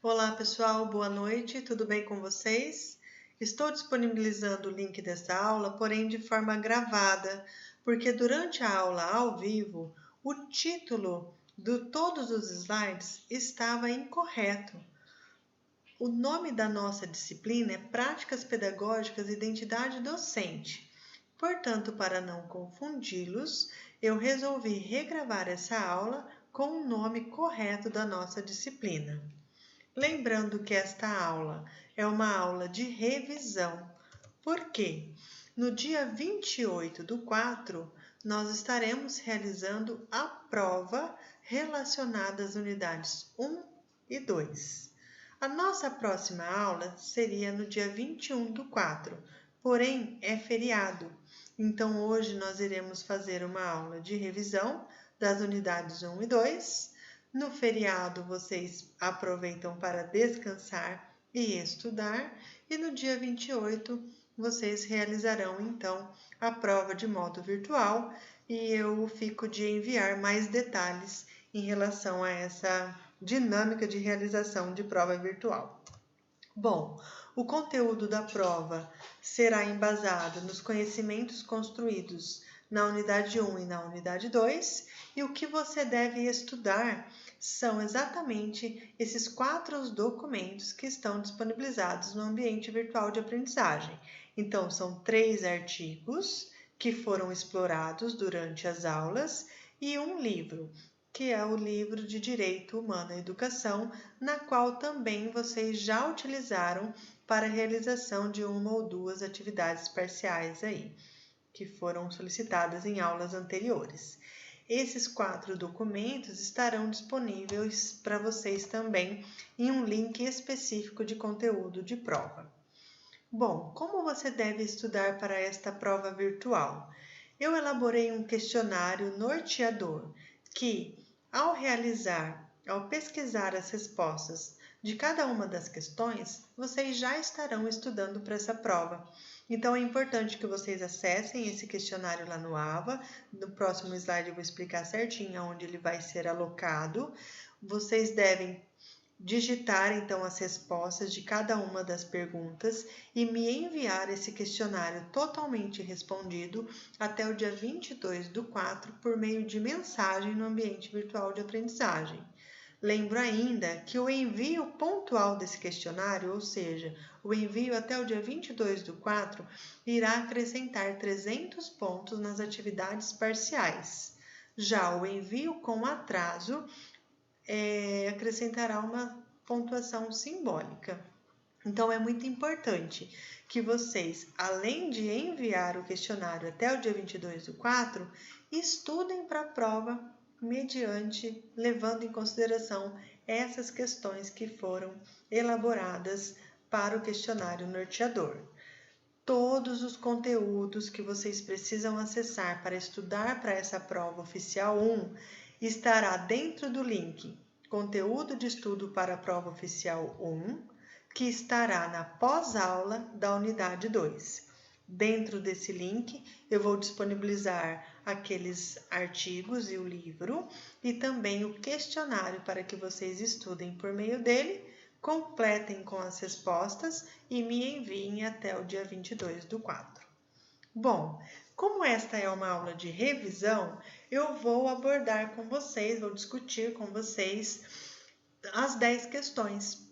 Olá pessoal, boa noite, tudo bem com vocês? Estou disponibilizando o link desta aula, porém de forma gravada, porque durante a aula ao vivo, o título de todos os slides estava incorreto. O nome da nossa disciplina é Práticas Pedagógicas e Identidade Docente. Portanto, para não confundi-los, eu resolvi regravar essa aula com o nome correto da nossa disciplina. Lembrando que esta aula é uma aula de revisão. Por quê? No dia 28/4, nós estaremos realizando a prova relacionada às unidades 1 e 2. A nossa próxima aula seria no dia 21/4, porém é feriado. Então hoje nós iremos fazer uma aula de revisão das unidades 1 e 2. No feriado, vocês aproveitam para descansar e estudar, e no dia 28, vocês realizarão então a prova de modo virtual e eu fico de enviar mais detalhes em relação a essa dinâmica de realização de prova virtual. Bom, o conteúdo da prova será embasado nos conhecimentos construídos na unidade 1 e na unidade 2, e o que você deve estudar são exatamente esses 4 documentos que estão disponibilizados no ambiente virtual de aprendizagem. Então, são 3 artigos que foram explorados durante as aulas e um livro, que é o livro de Direito Humano à Educação, na qual também vocês já utilizaram para a realização de uma ou duas atividades parciais aí, que foram solicitadas em aulas anteriores. Esses 4 documentos estarão disponíveis para vocês também em um link específico de conteúdo de prova. Bom, como você deve estudar para esta prova virtual? Eu elaborei um questionário norteador que, ao pesquisar as respostas de cada uma das questões, vocês já estarão estudando para essa prova. Então é importante que vocês acessem esse questionário lá no AVA. No próximo slide eu vou explicar certinho onde ele vai ser alocado. Vocês devem digitar então as respostas de cada uma das perguntas e me enviar esse questionário totalmente respondido até o dia 22/4 por meio de mensagem no ambiente virtual de aprendizagem. Lembro ainda que o envio pontual desse questionário, ou seja, o envio até o dia 22/4, irá acrescentar 300 pontos nas atividades parciais. Já o envio com atraso acrescentará uma pontuação simbólica. Então, é muito importante que vocês, além de enviar o questionário até o dia 22/4, estudem para a prova levando em consideração essas questões que foram elaboradas para o questionário norteador. Todos os conteúdos que vocês precisam acessar para estudar para essa prova oficial 1 estará dentro do link Conteúdo de Estudo para a Prova Oficial 1, que estará na pós-aula da unidade 2. Dentro desse link, eu vou disponibilizar aqueles artigos e o livro e também o questionário para que vocês estudem por meio dele, completem com as respostas e me enviem até o dia 22/4. Bom, como esta é uma aula de revisão, eu vou abordar com vocês, vou discutir com vocês as 10 questões.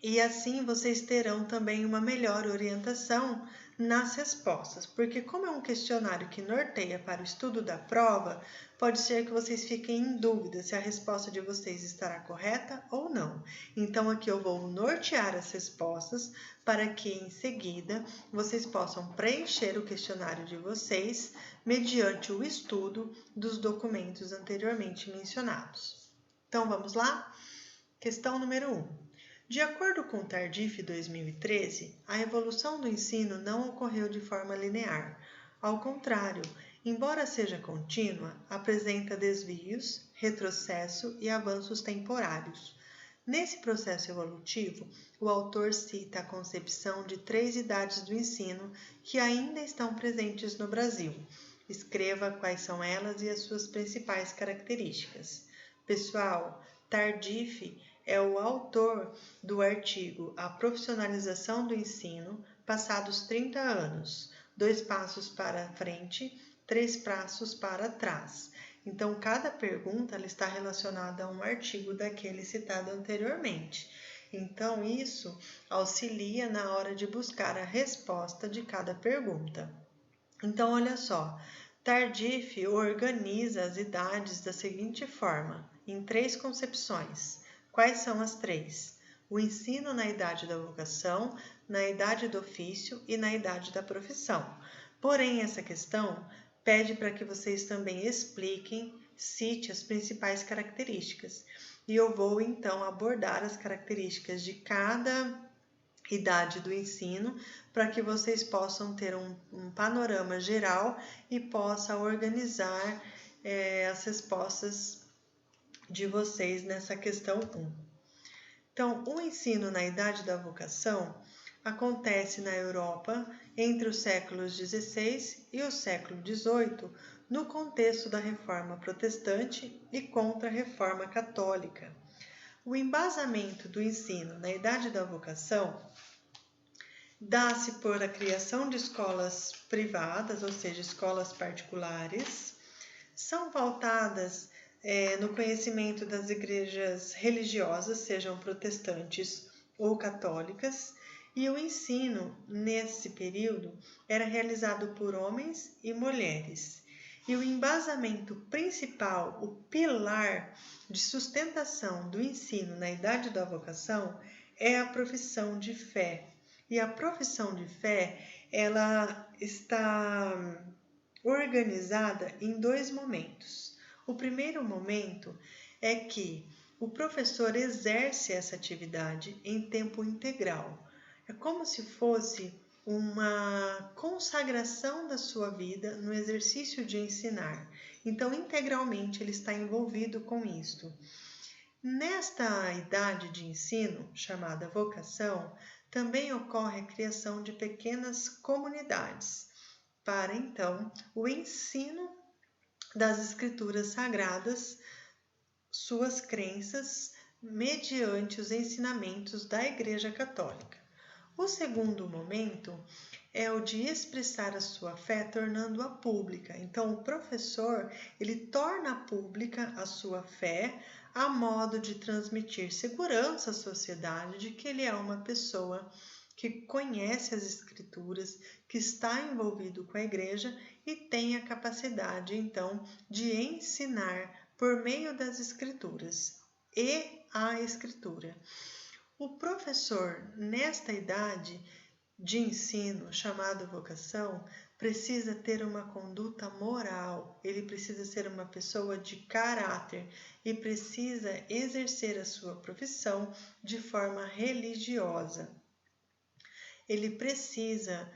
E assim vocês terão também uma melhor orientação nas respostas, porque como é um questionário que norteia para o estudo da prova, pode ser que vocês fiquem em dúvida se a resposta de vocês estará correta ou não. Então aqui eu vou nortear as respostas para que em seguida vocês possam preencher o questionário de vocês mediante o estudo dos documentos anteriormente mencionados. Então vamos lá? Questão número 1. De acordo com o Tardif 2013, a evolução do ensino não ocorreu de forma linear. Ao contrário, embora seja contínua, apresenta desvios, retrocesso e avanços temporários. Nesse processo evolutivo, o autor cita a concepção de 3 idades do ensino que ainda estão presentes no Brasil. Escreva quais são elas e as suas principais características. Pessoal, Tardif é o autor do artigo A Profissionalização do Ensino, passados 30 anos, 2 passos para frente, 3 passos para trás. Então, cada pergunta ela está relacionada a um artigo daquele citado anteriormente. Então, isso auxilia na hora de buscar a resposta de cada pergunta. Então, olha só, Tardif organiza as idades da seguinte forma, em 3 concepções. Quais são as 3? O ensino na idade da vocação, na idade do ofício e na idade da profissão. Porém, essa questão pede para que vocês também expliquem, cite as principais características. E eu vou então abordar as características de cada idade do ensino para que vocês possam ter um panorama geral e possa organizar as respostas de vocês nessa questão 1. Então, o ensino na idade da vocação acontece na Europa entre os séculos XVI e o século XVIII, no contexto da Reforma Protestante e contra a Reforma Católica. O embasamento do ensino na idade da vocação dá-se por a criação de escolas privadas, ou seja, escolas particulares, são pautadas no conhecimento das igrejas religiosas, sejam protestantes ou católicas, e o ensino nesse período era realizado por homens e mulheres. E o embasamento principal, o pilar de sustentação do ensino na idade da vocação é a profissão de fé. E a profissão de fé, ela está organizada em 2 momentos. O primeiro momento é que o professor exerce essa atividade em tempo integral. É como se fosse uma consagração da sua vida no exercício de ensinar. Então, integralmente, ele está envolvido com isto. Nesta idade de ensino, chamada vocação, também ocorre a criação de pequenas comunidades para, então, o ensino das escrituras sagradas, suas crenças, mediante os ensinamentos da Igreja Católica. O segundo momento é o de expressar a sua fé tornando-a pública. Então, o professor, ele torna pública a sua fé a modo de transmitir segurança à sociedade de que ele é uma pessoa que conhece as Escrituras, que está envolvido com a Igreja e tem a capacidade, então, de ensinar por meio das Escrituras e a Escritura. O professor, nesta idade de ensino, chamado vocação, precisa ter uma conduta moral, ele precisa ser uma pessoa de caráter e precisa exercer a sua profissão de forma religiosa. Ele precisa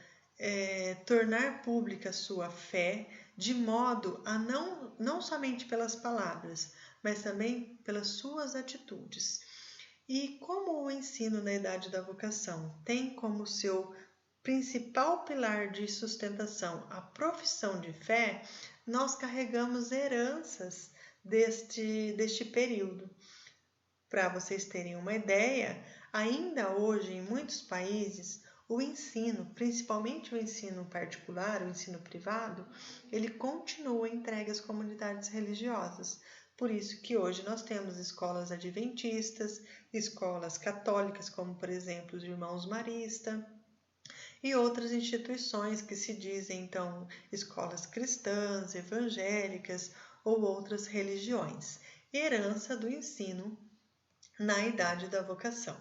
tornar pública a sua fé de modo a não somente pelas palavras, mas também pelas suas atitudes. E como o ensino na idade da vocação tem como seu principal pilar de sustentação a profissão de fé, nós carregamos heranças deste período. Para vocês terem uma ideia, ainda hoje em muitos países, o ensino, principalmente o ensino particular, o ensino privado, ele continua entregue às comunidades religiosas. Por isso que hoje nós temos escolas adventistas, escolas católicas, como por exemplo os Irmãos Marista, e outras instituições que se dizem então escolas cristãs, evangélicas ou outras religiões. Herança do ensino na idade da vocação.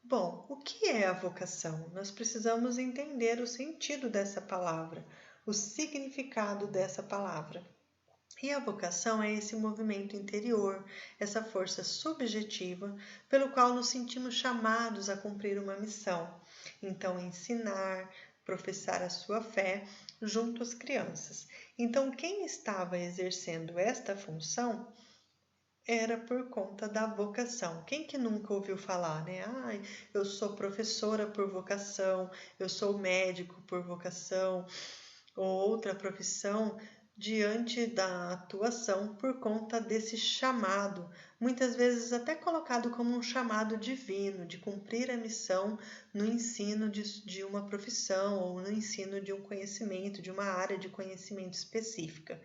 Bom, o que é a vocação? Nós precisamos entender o sentido dessa palavra, o significado dessa palavra. E a vocação é esse movimento interior, essa força subjetiva pelo qual nos sentimos chamados a cumprir uma missão. Então, ensinar, professar a sua fé junto às crianças. Então, quem estava exercendo esta função era por conta da vocação. Quem que nunca ouviu falar, né? Eu sou professora por vocação, eu sou médico por vocação, ou outra profissão diante da atuação por conta desse chamado muitas vezes até colocado como um chamado divino de cumprir a missão no ensino de uma profissão ou no ensino de um conhecimento, de uma área de conhecimento específica.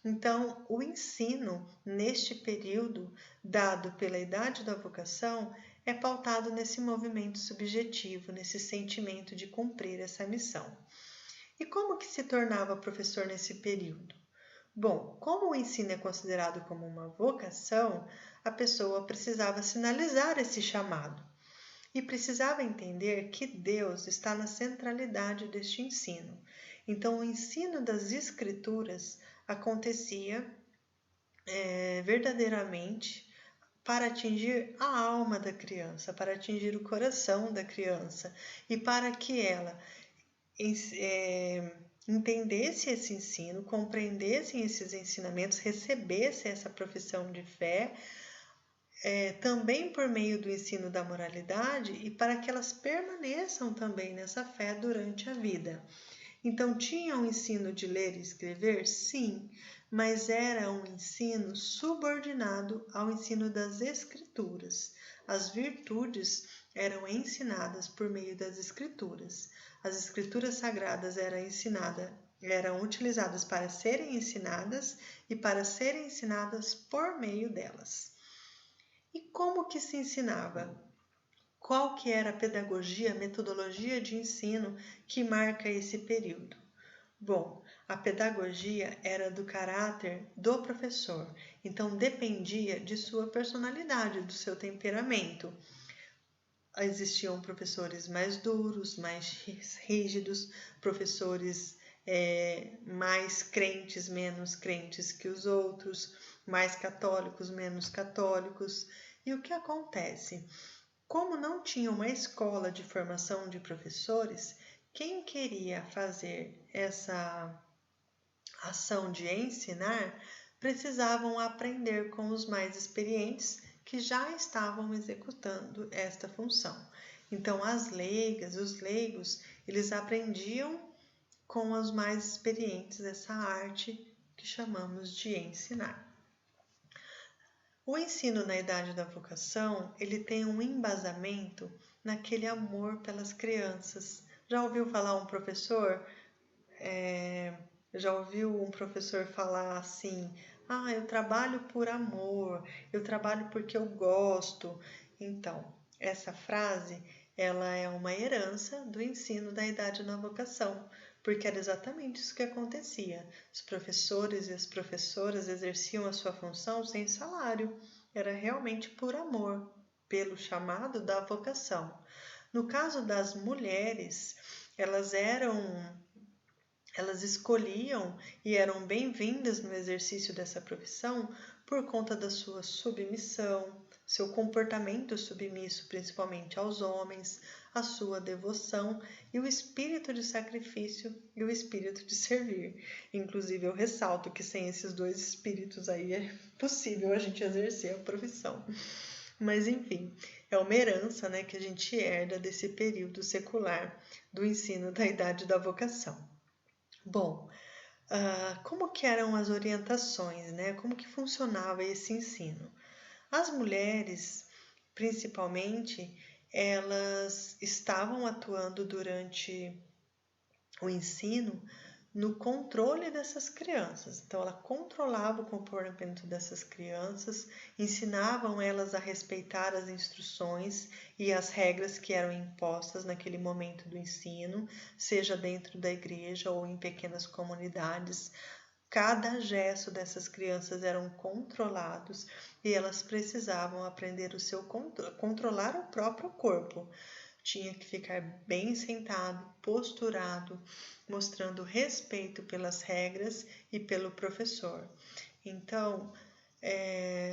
Então, o ensino neste período, dado pela idade da vocação, é pautado nesse movimento subjetivo, nesse sentimento de cumprir essa missão. E como que se tornava professor nesse período? Bom, como o ensino é considerado como uma vocação, a pessoa precisava sinalizar esse chamado e precisava entender que Deus está na centralidade deste ensino. Então, o ensino das Escrituras acontecia verdadeiramente para atingir a alma da criança, para atingir o coração da criança e para que ela entendesse esse ensino, compreendesse esses ensinamentos, recebesse essa profissão de fé, também por meio do ensino da moralidade e para que elas permaneçam também nessa fé durante a vida. Então, tinha um ensino de ler e escrever? Sim, mas era um ensino subordinado ao ensino das Escrituras. As virtudes eram ensinadas por meio das Escrituras. As Escrituras sagradas eram utilizadas para serem ensinadas e para serem ensinadas por meio delas. E como que se ensinava? Qual que era a pedagogia, a metodologia de ensino que marca esse período? Bom, a pedagogia era do caráter do professor, então dependia de sua personalidade, do seu temperamento. Existiam professores mais duros, mais rígidos, professores mais crentes, menos crentes que os outros, mais católicos, menos católicos. E o que acontece? Como não tinha uma escola de formação de professores, quem queria fazer essa ação de ensinar precisavam aprender com os mais experientes que já estavam executando esta função. Então, as leigas, os leigos, eles aprendiam com os mais experientes essa arte que chamamos de ensinar. O ensino na idade da vocação, ele tem um embasamento naquele amor pelas crianças. Já ouviu falar um professor? Já ouviu um professor falar assim: eu trabalho por amor, eu trabalho porque eu gosto. Então, essa frase, ela é uma herança do ensino da idade na vocação, porque era exatamente isso que acontecia. Os professores e as professoras exerciam a sua função sem salário, era realmente por amor, pelo chamado da vocação. No caso das mulheres, elas escolhiam e eram bem-vindas no exercício dessa profissão por conta da sua submissão, seu comportamento submisso principalmente aos homens, a sua devoção e o espírito de sacrifício e o espírito de servir. Inclusive, eu ressalto que sem esses dois espíritos aí é possível a gente exercer a profissão. Mas, enfim, é uma herança, né, que a gente herda desse período secular do ensino da idade da vocação. Bom, como que eram as orientações, né? Como que funcionava esse ensino? As mulheres, principalmente, elas estavam atuando durante o ensino no controle dessas crianças. Então, ela controlava o comportamento dessas crianças, ensinavam elas a respeitar as instruções e as regras que eram impostas naquele momento do ensino, seja dentro da igreja ou em pequenas comunidades. Cada gesto dessas crianças eram controlados e elas precisavam aprender controlar o próprio corpo. Tinha que ficar bem sentado, posturado, mostrando respeito pelas regras e pelo professor. Então,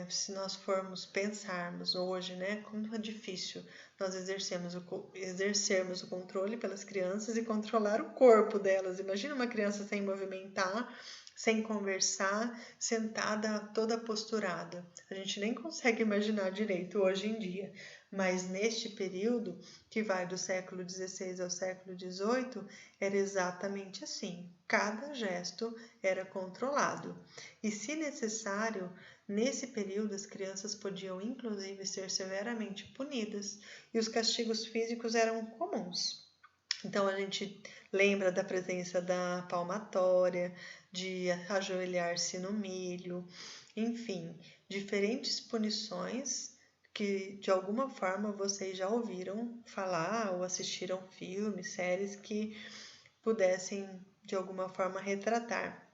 se nós formos pensarmos hoje, né, como é difícil nós exercermos o controle pelas crianças e controlar o corpo delas. Imagina uma criança sem movimentar, sem conversar, sentada toda posturada. A gente nem consegue imaginar direito hoje em dia, mas neste período, que vai do século XVI ao século XVIII, era exatamente assim. Cada gesto era controlado. E, se necessário, Nesse período, as crianças podiam inclusive ser severamente punidas e os castigos físicos eram comuns. Então, a gente lembra da presença da palmatória, de ajoelhar-se no milho, enfim, diferentes punições que de alguma forma vocês já ouviram falar ou assistiram filmes, séries que pudessem de alguma forma retratar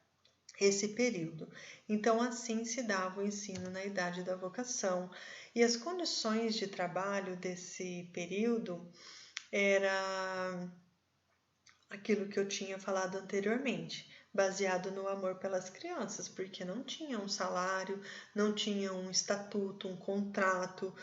esse período. Então, assim se dava o ensino na idade da vocação. E as condições de trabalho desse período era aquilo que eu tinha falado anteriormente, baseado no amor pelas crianças, porque não tinha um salário, não tinha um estatuto, um contrato,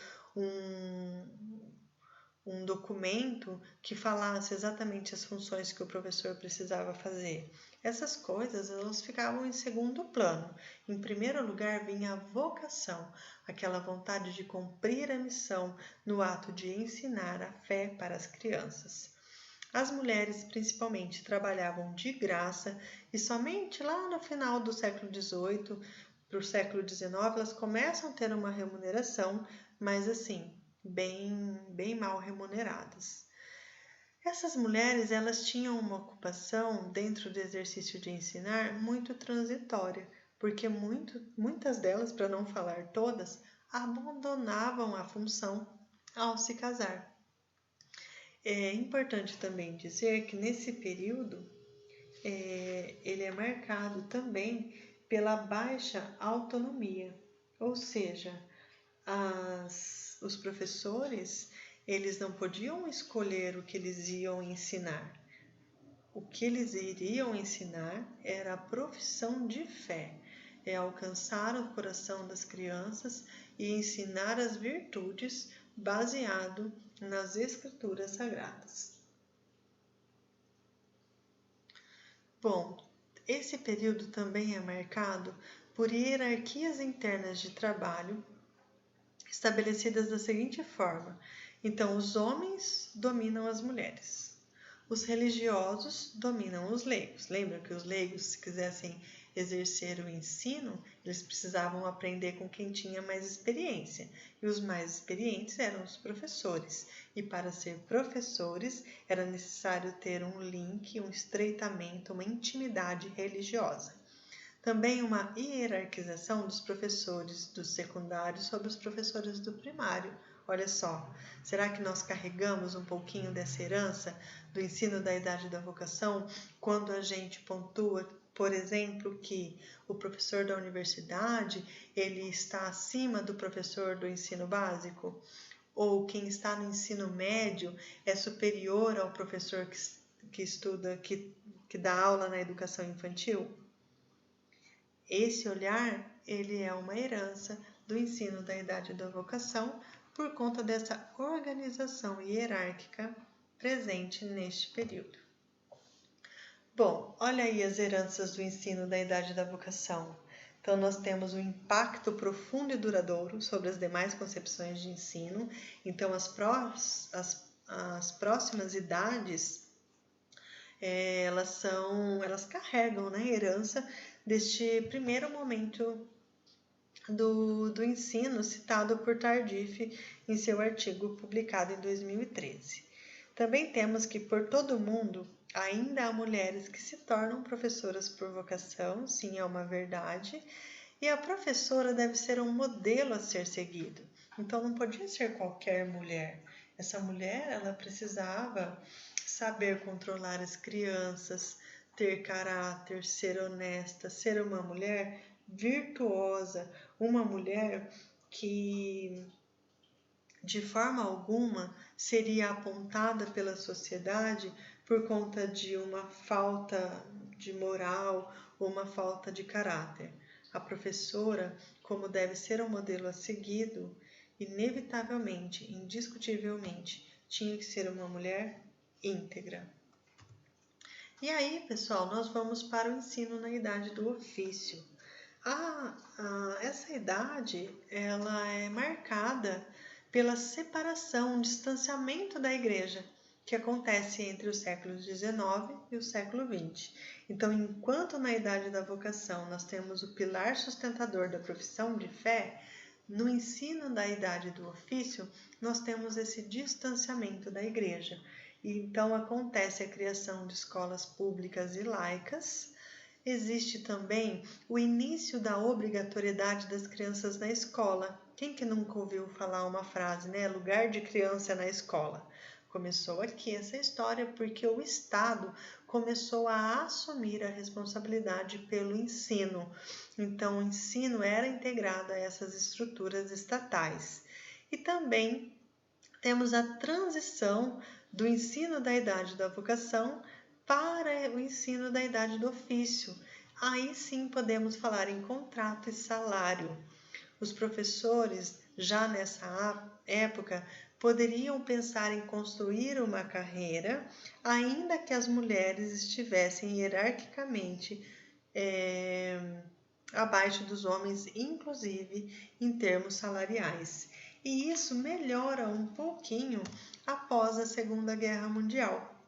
um documento que falasse exatamente as funções que o professor precisava fazer. Essas coisas elas ficavam em segundo plano. Em primeiro lugar vinha a vocação, aquela vontade de cumprir a missão no ato de ensinar a fé para as crianças. As mulheres, principalmente, trabalhavam de graça e somente lá no final do século XVIII para o século XIX elas começam a ter uma remuneração, mas assim, bem mal remuneradas. Essas mulheres elas tinham uma ocupação dentro do exercício de ensinar muito transitória, porque muitas delas, para não falar todas, abandonavam a função ao se casar. É importante também dizer que nesse período ele é marcado também pela baixa autonomia, ou seja, os professores eles não podiam escolher o que eles iam ensinar. O que eles iriam ensinar era a profissão de fé, é alcançar o coração das crianças e ensinar as virtudes baseado nas escrituras sagradas. Bom, esse período também é marcado por hierarquias internas de trabalho estabelecidas da seguinte forma: então, os homens dominam as mulheres, os religiosos dominam os leigos. Lembra que os leigos, se quisessem exercer o ensino, eles precisavam aprender com quem tinha mais experiência, e os mais experientes eram os professores. E para ser professores era necessário ter um link, um estreitamento, uma intimidade religiosa. Também uma hierarquização dos professores do secundário sobre os professores do primário. Olha só, será que nós carregamos um pouquinho dessa herança do ensino da idade da vocação quando a gente pontua, por exemplo, que o professor da universidade ele está acima do professor do ensino básico? Ou quem está no ensino médio é superior ao professor que estuda, que dá aula na educação infantil? Esse olhar, ele é uma herança do ensino da idade da vocação por conta dessa organização hierárquica presente neste período. Bom, olha aí as heranças do ensino da idade da vocação. Então, nós temos um impacto profundo e duradouro sobre as demais concepções de ensino. Então, as próximas idades, elas carregam, né, a herança deste primeiro momento do ensino citado por Tardif em seu artigo publicado em 2013. Também temos que por todo o mundo ainda há mulheres que se tornam professoras por vocação, sim, é uma verdade, e a professora deve ser um modelo a ser seguido. Então não podia ser qualquer mulher. Essa mulher, ela precisava saber controlar as crianças, ter caráter, ser honesta, ser uma mulher virtuosa, uma mulher que de forma alguma seria apontada pela sociedade por conta de uma falta de moral ou uma falta de caráter. A professora, como deve ser um modelo a seguido, inevitavelmente, indiscutivelmente, tinha que ser uma mulher íntegra. E aí, pessoal, nós vamos para o ensino na idade do ofício. Essa idade ela é marcada pela separação, distanciamento da igreja. que acontece entre os séculos XIX e o século XX. Então, enquanto na idade da vocação nós temos o pilar sustentador da profissão de fé, no ensino da idade do ofício, nós temos esse distanciamento da igreja. E então acontece a criação de escolas públicas e laicas. Existe também o início da obrigatoriedade das crianças na escola. Quem que nunca ouviu falar uma frase, né? Lugar de criança na escola. Começou aqui essa história porque o Estado começou a assumir a responsabilidade pelo ensino. Então, o ensino era integrado a essas estruturas estatais. E também temos a transição do ensino da idade da vocação para o ensino da idade do ofício. Aí sim podemos falar em contrato e salário. Os professores, já nessa época, poderiam pensar em construir uma carreira, ainda que as mulheres estivessem hierarquicamente abaixo dos homens, inclusive em termos salariais. E isso melhora um pouquinho após a Segunda Guerra Mundial,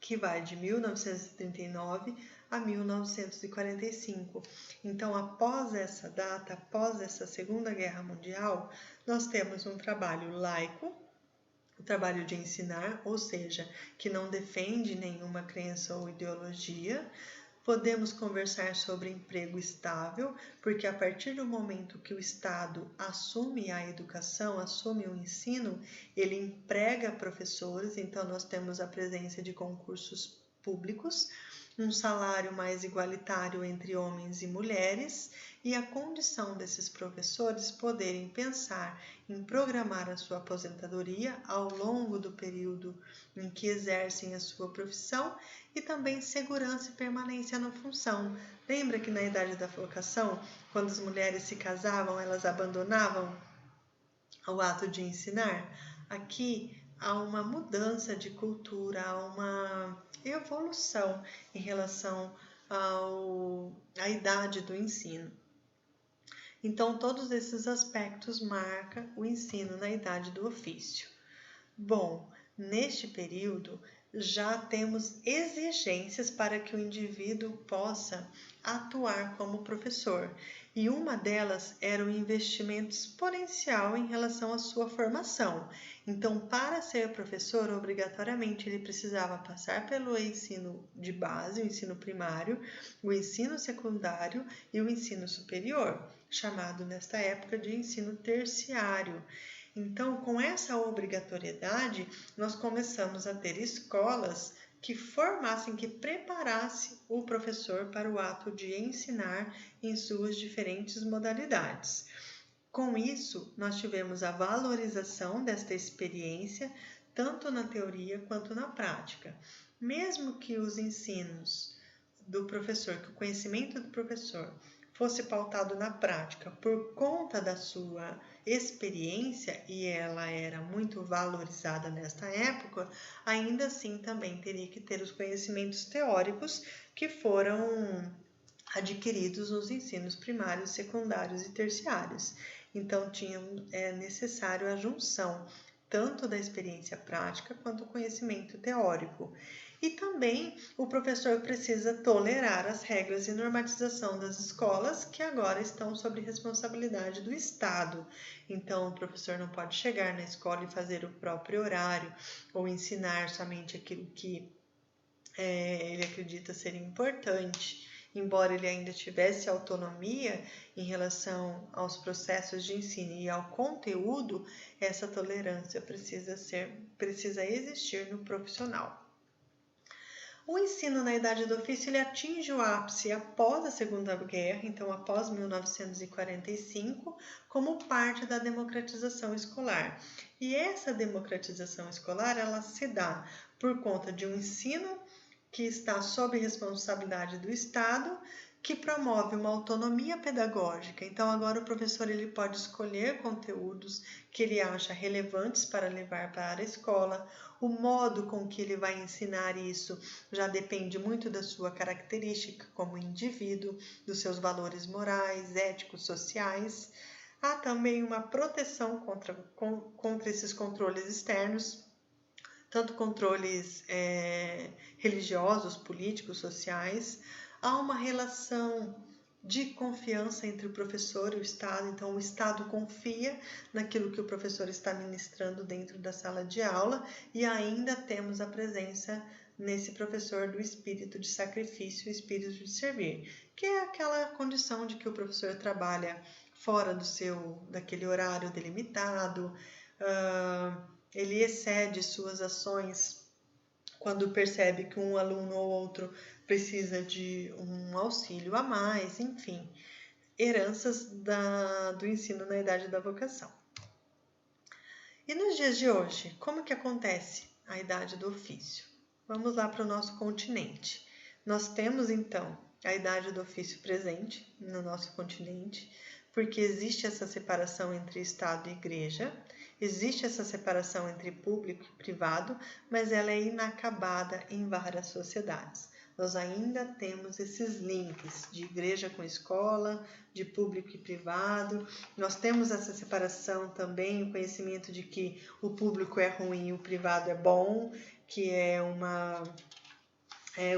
que vai de 1939 a 1945. Então, após essa data, após essa Segunda Guerra Mundial, nós temos um trabalho laico, o trabalho de ensinar, ou seja, que não defende nenhuma crença ou ideologia. Podemos conversar sobre emprego estável, porque a partir do momento que o Estado assume a educação, assume o ensino, ele emprega professores, então nós temos a presença de concursos públicos, um salário mais igualitário entre homens e mulheres e a condição desses professores poderem pensar em programar a sua aposentadoria ao longo do período em que exercem a sua profissão e também segurança e permanência na função. Lembra que na idade da vocação, quando as mulheres se casavam, elas abandonavam o ato de ensinar? Aqui há uma mudança de cultura, há uma evolução em relação à idade do ensino. Então, todos esses aspectos marcam o ensino na idade do ofício. Bom, neste período, já temos exigências para que o indivíduo possa atuar como professor. E uma delas era o investimento exponencial em relação à sua formação. Então, para ser professor, obrigatoriamente ele precisava passar pelo ensino de base, o ensino primário, o ensino secundário e o ensino superior, chamado nesta época de ensino terciário. Então, com essa obrigatoriedade, nós começamos a ter escolas que formassem, que preparassem o professor para o ato de ensinar em suas diferentes modalidades. Com isso, nós tivemos a valorização desta experiência, tanto na teoria quanto na prática. Mesmo que os ensinos do professor, que o conhecimento do professor fosse pautado na prática por conta da sua experiência, e ela era muito valorizada nesta época, ainda assim também teria que ter os conhecimentos teóricos que foram adquiridos nos ensinos primários, secundários e terciários. Então, é necessário a junção tanto da experiência prática quanto do conhecimento teórico. E também o professor precisa tolerar as regras de normatização das escolas, que agora estão sob responsabilidade do Estado. Então, o professor não pode chegar na escola e fazer o próprio horário, ou ensinar somente aquilo que ele acredita ser importante. Embora ele ainda tivesse autonomia em relação aos processos de ensino e ao conteúdo, essa tolerância precisa existir no profissional. O ensino na idade do ofício ele atinge o ápice após a Segunda Guerra, então após 1945, como parte da democratização escolar. E essa democratização escolar ela se dá por conta de um ensino que está sob responsabilidade do Estado, que promove uma autonomia pedagógica. Então, agora o professor ele pode escolher conteúdos que ele acha relevantes para levar para a escola. O modo com que ele vai ensinar isso já depende muito da sua característica como indivíduo, dos seus valores morais, éticos, sociais. Há também uma proteção contra esses controles externos, tanto controles religiosos, políticos, sociais. Há uma relação de confiança entre o professor e o Estado, então o Estado confia naquilo que o professor está ministrando dentro da sala de aula, e ainda temos a presença nesse professor do espírito de sacrifício, espírito de servir, que é aquela condição de que o professor trabalha fora daquele horário delimitado, ele excede suas ações quando percebe que um aluno ou outro precisa de um auxílio a mais, enfim, heranças do ensino na idade da vocação. E nos dias de hoje, como que acontece a idade do ofício? Vamos lá para o nosso continente. Nós temos, então, a idade do ofício presente no nosso continente, porque existe essa separação entre Estado e Igreja, existe essa separação entre público e privado, mas ela é inacabada em várias sociedades. Nós ainda temos esses links de igreja com escola, de público e privado. Nós temos essa separação também, o conhecimento de que o público é ruim e o privado é bom, que é uma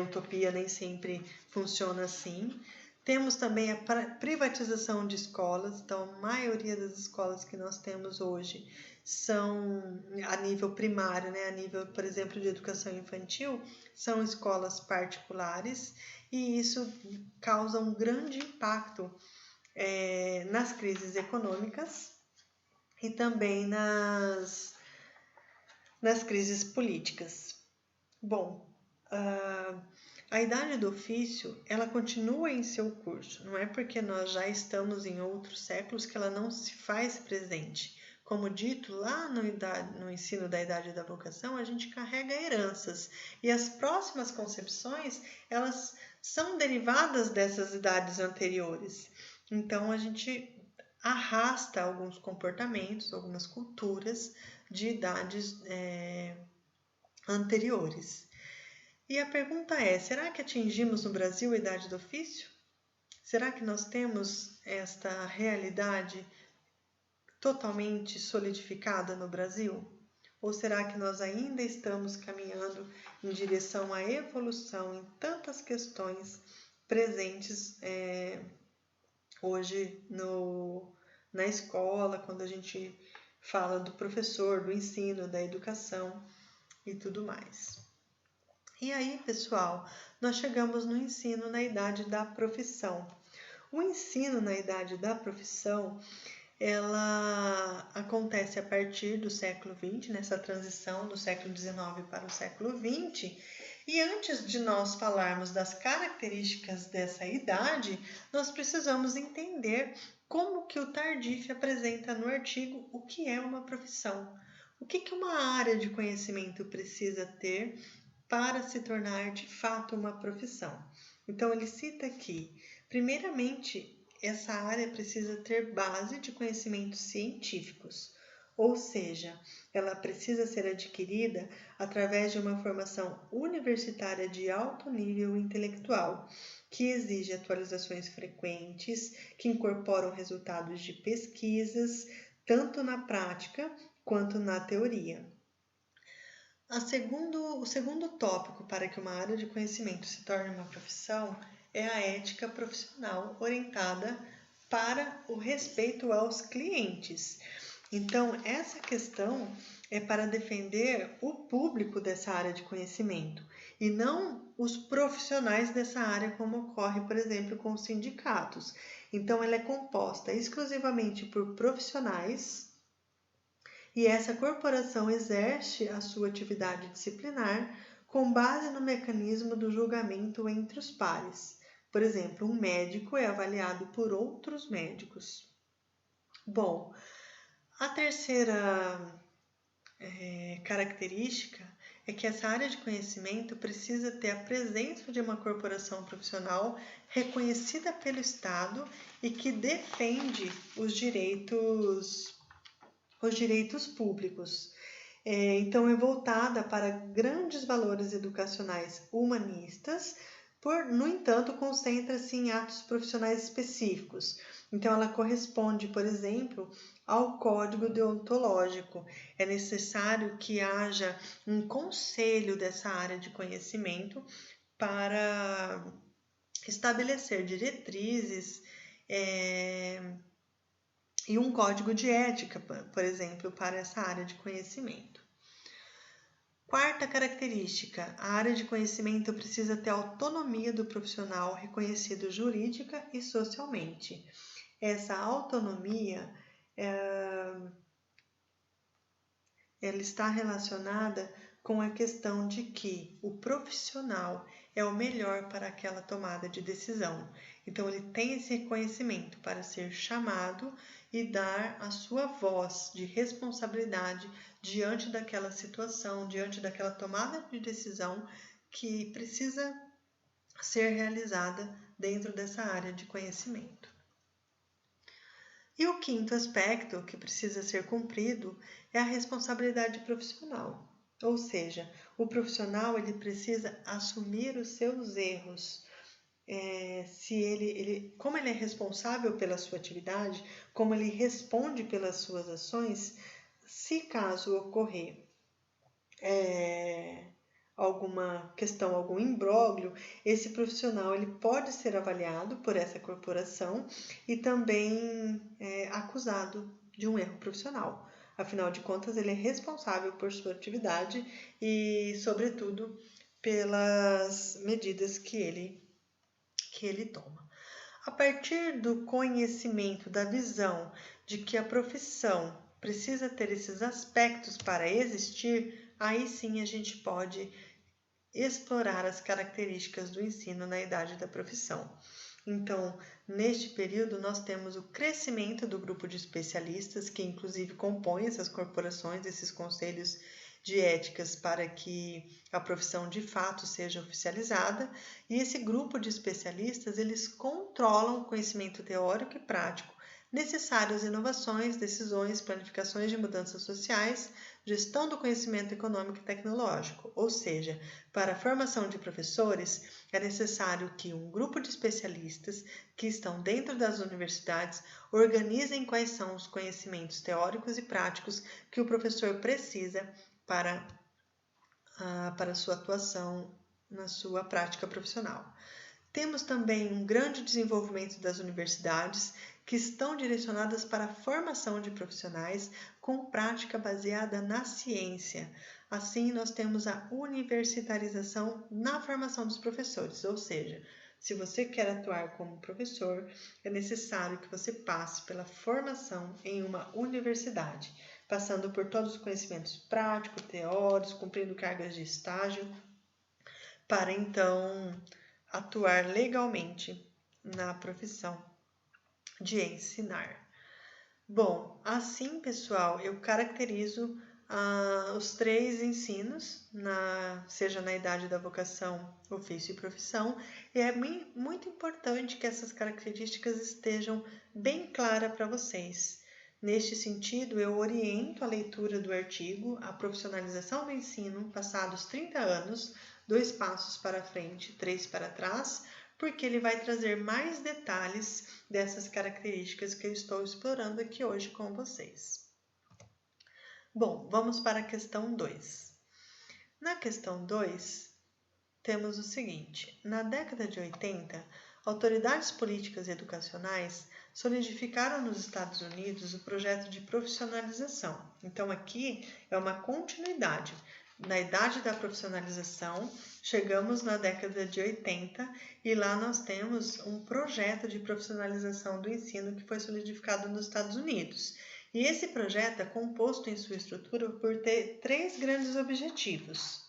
utopia, nem sempre funciona assim. Temos também a privatização de escolas, então a maioria das escolas que nós temos hoje são a nível primário, né? A nível, por exemplo, de educação infantil, são escolas particulares, e isso causa um grande impacto nas crises econômicas e também nas crises políticas. Bom, a idade do ofício, ela continua em seu curso, não é porque nós já estamos em outros séculos que ela não se faz presente. Como dito, lá no ensino da idade da vocação, a gente carrega heranças, e as próximas concepções, elas são derivadas dessas idades anteriores. Então, a gente arrasta alguns comportamentos, algumas culturas de idades anteriores. E a pergunta é, será que atingimos no Brasil a idade do ofício? Será que nós temos esta realidade totalmente solidificada no Brasil? Ou será que nós ainda estamos caminhando em direção à evolução em tantas questões presentes hoje na escola, quando a gente fala do professor, do ensino, da educação e tudo mais? E aí, pessoal, nós chegamos no ensino na idade da profissão. O ensino na idade da profissão, ela acontece a partir do século XX, nessa transição do século XIX para o século XX. E antes de nós falarmos das características dessa idade, nós precisamos entender como que o Tardif apresenta no artigo o que é uma profissão. O que uma área de conhecimento precisa ter para se tornar de fato uma profissão. Então, ele cita aqui, primeiramente, essa área precisa ter base de conhecimentos científicos, ou seja, ela precisa ser adquirida através de uma formação universitária de alto nível intelectual, que exige atualizações frequentes, que incorporam resultados de pesquisas, tanto na prática quanto na teoria. O segundo tópico para que uma área de conhecimento se torne uma profissão é a ética profissional orientada para o respeito aos clientes. Então, essa questão é para defender o público dessa área de conhecimento e não os profissionais dessa área, como ocorre, por exemplo, com os sindicatos. Então, ela é composta exclusivamente por profissionais, e essa corporação exerce a sua atividade disciplinar com base no mecanismo do julgamento entre os pares. Por exemplo, um médico é avaliado por outros médicos. Bom, a terceira característica é que essa área de conhecimento precisa ter a presença de uma corporação profissional reconhecida pelo Estado e que defende os direitos públicos. Então, é voltada para grandes valores educacionais humanistas, no entanto, concentra-se em atos profissionais específicos. Então, ela corresponde, por exemplo, ao código deontológico. É necessário que haja um conselho dessa área de conhecimento para estabelecer diretrizes e um código de ética, por exemplo, para essa área de conhecimento. Quarta característica, a área de conhecimento precisa ter autonomia do profissional reconhecido jurídica e socialmente. Essa autonomia ela está relacionada com a questão de que o profissional é o melhor para aquela tomada de decisão. Então, ele tem esse reconhecimento para ser chamado e dar a sua voz de responsabilidade diante daquela situação, diante daquela tomada de decisão que precisa ser realizada dentro dessa área de conhecimento. E o quinto aspecto que precisa ser cumprido é a responsabilidade profissional. Ou seja, o profissional ele precisa assumir os seus erros. Como ele é responsável pela sua atividade, como ele responde pelas suas ações, se caso ocorrer alguma questão, algum imbróglio, esse profissional ele pode ser avaliado por essa corporação e também acusado de um erro profissional. Afinal de contas, ele é responsável por sua atividade e, sobretudo, pelas medidas que ele toma. A partir do conhecimento, da visão de que a profissão precisa ter esses aspectos para existir, aí sim a gente pode explorar as características do ensino na idade da profissão. Então, neste período, nós temos o crescimento do grupo de especialistas, que inclusive compõe essas corporações, esses conselhos de éticas para que a profissão de fato seja oficializada, e esse grupo de especialistas, eles controlam o conhecimento teórico e prático necessário às inovações, decisões, planificações de mudanças sociais, gestão do conhecimento econômico e tecnológico. Ou seja, para a formação de professores, é necessário que um grupo de especialistas que estão dentro das universidades organizem quais são os conhecimentos teóricos e práticos que o professor precisa para a sua atuação na sua prática profissional. Temos também um grande desenvolvimento das universidades que estão direcionadas para a formação de profissionais com prática baseada na ciência. Assim, nós temos a universitarização na formação dos professores, ou seja, se você quer atuar como professor, é necessário que você passe pela formação em uma universidade, passando por todos os conhecimentos práticos, teóricos, cumprindo cargas de estágio, para então atuar legalmente na profissão de ensinar. Bom, assim, pessoal, eu caracterizo os 3 ensinos, seja na idade da vocação, ofício e profissão, e é muito importante que essas características estejam bem claras para vocês. Neste sentido, eu oriento a leitura do artigo A Profissionalização do Ensino, passados 30 anos, 2 passos para frente, 3 para trás, porque ele vai trazer mais detalhes dessas características que eu estou explorando aqui hoje com vocês. Bom, vamos para a questão 2. Na questão 2, temos o seguinte: na década de 80, autoridades políticas e educacionais solidificaram nos Estados Unidos o projeto de profissionalização. Então, aqui é uma continuidade. Na idade da profissionalização, chegamos na década de 80 e lá nós temos um projeto de profissionalização do ensino que foi solidificado nos Estados Unidos. E esse projeto é composto em sua estrutura por ter 3 grandes objetivos.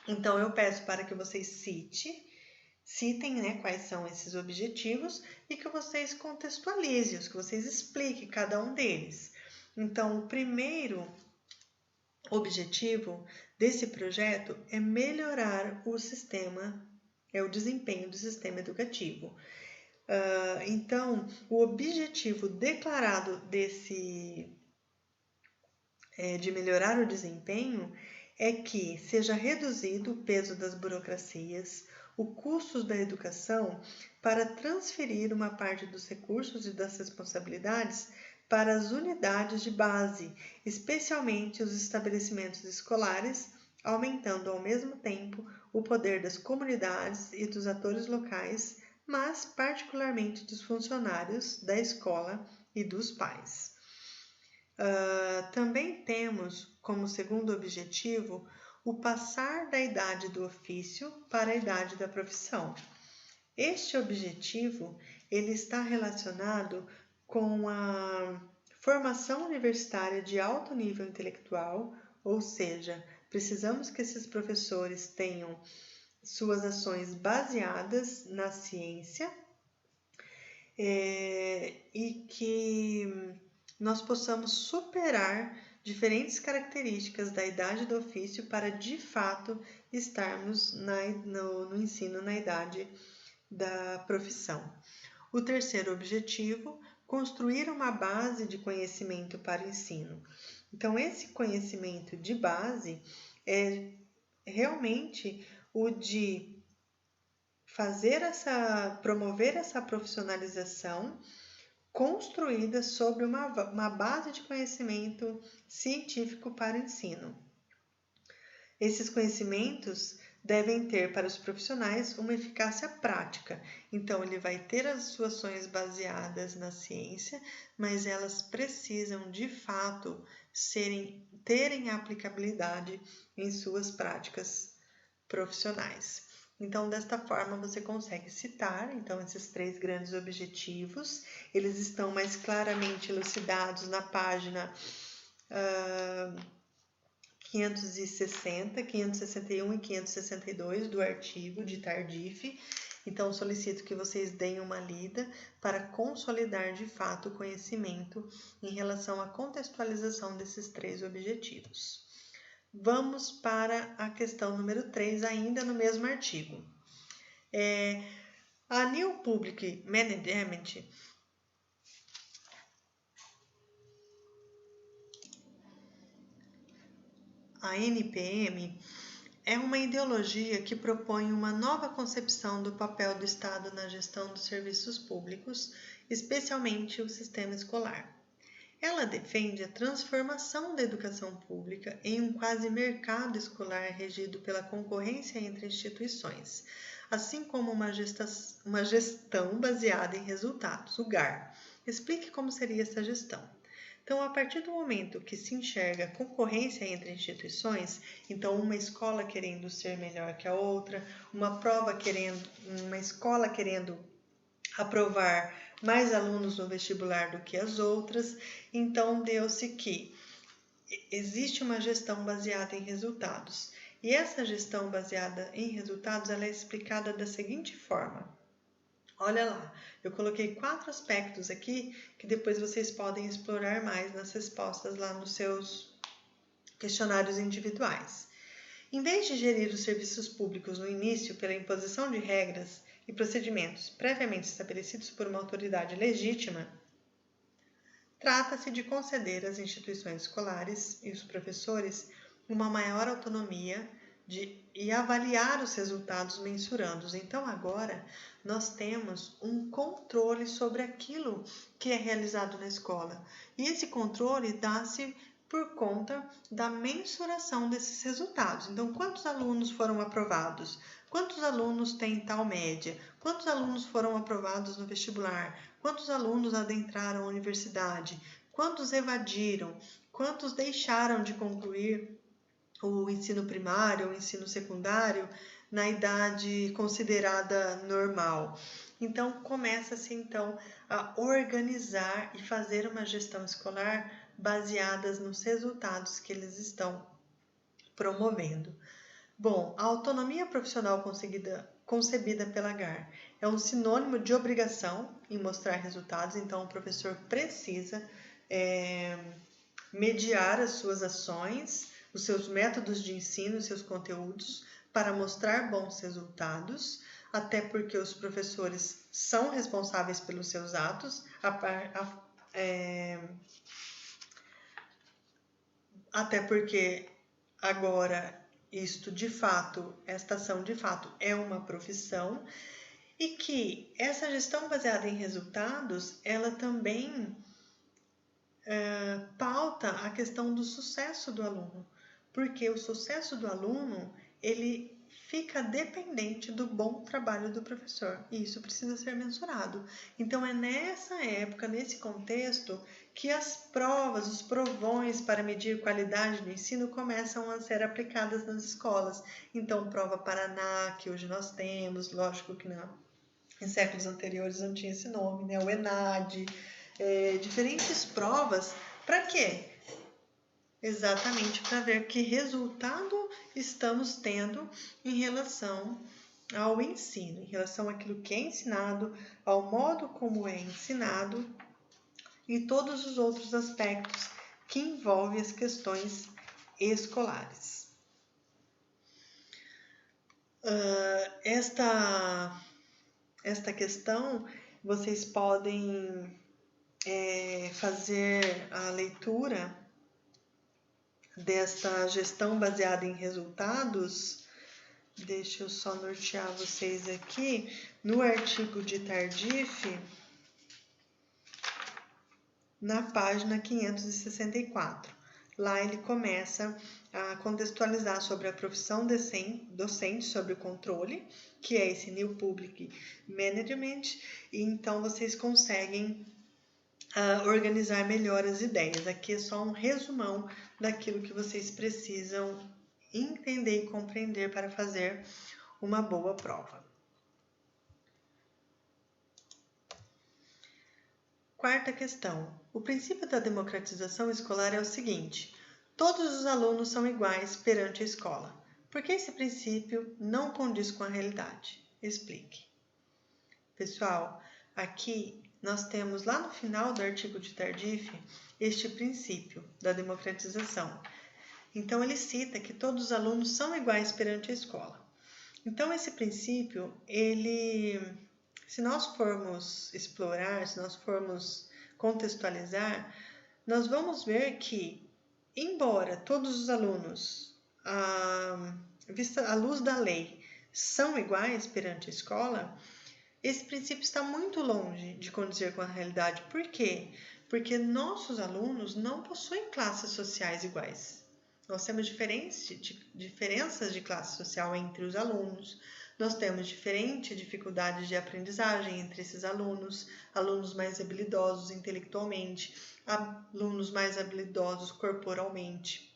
Então, eu peço para que vocês citem quais são esses objetivos e que vocês contextualizem-os, que vocês expliquem cada um deles. Então, o primeiro objetivo desse projeto é melhorar o desempenho do sistema educativo. Então, o objetivo declarado de melhorar o desempenho é que seja reduzido o peso das burocracias, o custo da educação, para transferir uma parte dos recursos e das responsabilidades para as unidades de base, especialmente os estabelecimentos escolares, aumentando ao mesmo tempo o poder das comunidades e dos atores locais, mas particularmente dos funcionários da escola e dos pais. Também temos como segundo objetivo o passar da idade do ofício para a idade da profissão. Este objetivo ele está relacionado com a formação universitária de alto nível intelectual, ou seja, precisamos que esses professores tenham suas ações baseadas na ciência e que nós possamos superar diferentes características da idade do ofício para, de fato, estarmos no ensino na idade da profissão. O terceiro objetivo, construir uma base de conhecimento para o ensino. Então, esse conhecimento de base é realmente o de promover essa profissionalização construída sobre uma base de conhecimento científico para o ensino. Esses conhecimentos devem ter para os profissionais uma eficácia prática. Então, ele vai ter as suas ações baseadas na ciência, mas elas precisam, de fato, terem aplicabilidade em suas práticas profissionais. Então, desta forma, você consegue citar esses 3 grandes objetivos. Eles estão mais claramente elucidados na página 560, 561 e 562 do artigo de Tardif. Então, solicito que vocês deem uma lida para consolidar de fato o conhecimento em relação à contextualização desses 3 objetivos. Vamos para a questão número 3, ainda no mesmo artigo. A New Public Management a NPM é uma ideologia que propõe uma nova concepção do papel do Estado na gestão dos serviços públicos, especialmente o sistema escolar. Ela defende a transformação da educação pública em um quase mercado escolar regido pela concorrência entre instituições, assim como uma gestão baseada em resultados, o GAR. Explique como seria essa gestão. Então, a partir do momento que se enxerga concorrência entre instituições, então uma escola querendo ser melhor que a outra, uma escola querendo aprovar mais alunos no vestibular do que as outras, então deu-se que existe uma gestão baseada em resultados. E essa gestão baseada em resultados ela é explicada da seguinte forma. Olha lá, eu coloquei 4 aspectos aqui que depois vocês podem explorar mais nas respostas lá nos seus questionários individuais. Em vez de gerir os serviços públicos no início pela imposição de regras e procedimentos previamente estabelecidos por uma autoridade legítima, trata-se de conceder às instituições escolares e os professores uma maior autonomia e avaliar os resultados mensurando-os. Então, agora, nós temos um controle sobre aquilo que é realizado na escola. E esse controle dá-se por conta da mensuração desses resultados. Então, quantos alunos foram aprovados? Quantos alunos têm tal média? Quantos alunos foram aprovados no vestibular? Quantos alunos adentraram a universidade? Quantos evadiram? Quantos deixaram de concluir o ensino primário, o ensino secundário, na idade considerada normal? Então, começa-se a organizar e fazer uma gestão escolar baseadas nos resultados que eles estão promovendo. Bom, a autonomia profissional concebida pela GAR é um sinônimo de obrigação em mostrar resultados, então o professor precisa mediar as suas ações, os seus métodos de ensino, os seus conteúdos, para mostrar bons resultados, até porque os professores são responsáveis pelos seus atos, até porque agora esta ação de fato é uma profissão, e que essa gestão baseada em resultados, ela também pauta a questão do sucesso do aluno, porque o sucesso do aluno, ele fica dependente do bom trabalho do professor, e isso precisa ser mensurado. Então, é nessa época, nesse contexto, que as provas, os provões para medir qualidade do ensino começam a ser aplicadas nas escolas. Então, prova Paraná, que hoje nós temos, lógico que não, em séculos anteriores não tinha esse nome, né? O ENAD, diferentes provas, para quê? Exatamente para ver que resultado estamos tendo em relação ao ensino, em relação àquilo que é ensinado, ao modo como é ensinado e todos os outros aspectos que envolvem as questões escolares. Esta questão vocês podem fazer a leitura desta gestão baseada em resultados. Deixa eu só nortear vocês aqui no artigo de Tardif, na página 564. Lá ele começa a contextualizar sobre a profissão docente, sobre o controle, que é esse New Public Management, e então vocês conseguem organizar melhor as ideias. Aqui é só um resumão daquilo que vocês precisam entender e compreender para fazer uma boa prova. Quarta questão. O princípio da democratização escolar é o seguinte: todos os alunos são iguais perante a escola. Por que esse princípio não condiz com a realidade? Explique. Pessoal, aqui nós temos lá no final do artigo de Tardif este princípio da democratização. Então, ele cita que todos os alunos são iguais perante a escola. Então, esse princípio, se nós formos explorar, se nós formos contextualizar, nós vamos ver que, embora todos os alunos, à luz da lei, são iguais perante a escola, esse princípio está muito longe de condizer com a realidade. Por quê? Porque nossos alunos não possuem classes sociais iguais. Nós temos diferenças de classe social entre os alunos, nós temos diferentes dificuldades de aprendizagem entre esses alunos, alunos mais habilidosos intelectualmente, alunos mais habilidosos corporalmente.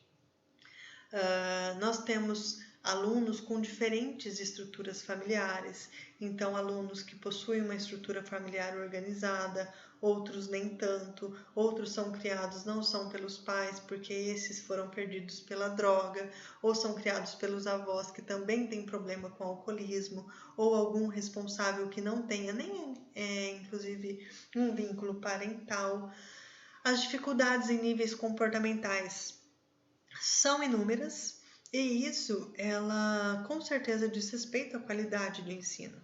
Nós temos alunos com diferentes estruturas familiares, então alunos que possuem uma estrutura familiar organizada, outros nem tanto, outros são criados não são pelos pais, porque esses foram perdidos pela droga, ou são criados pelos avós que também têm problema com alcoolismo, ou algum responsável que não tenha nem, inclusive, um vínculo parental. As dificuldades em níveis comportamentais são inúmeras, e isso, ela com certeza diz respeito à qualidade do ensino.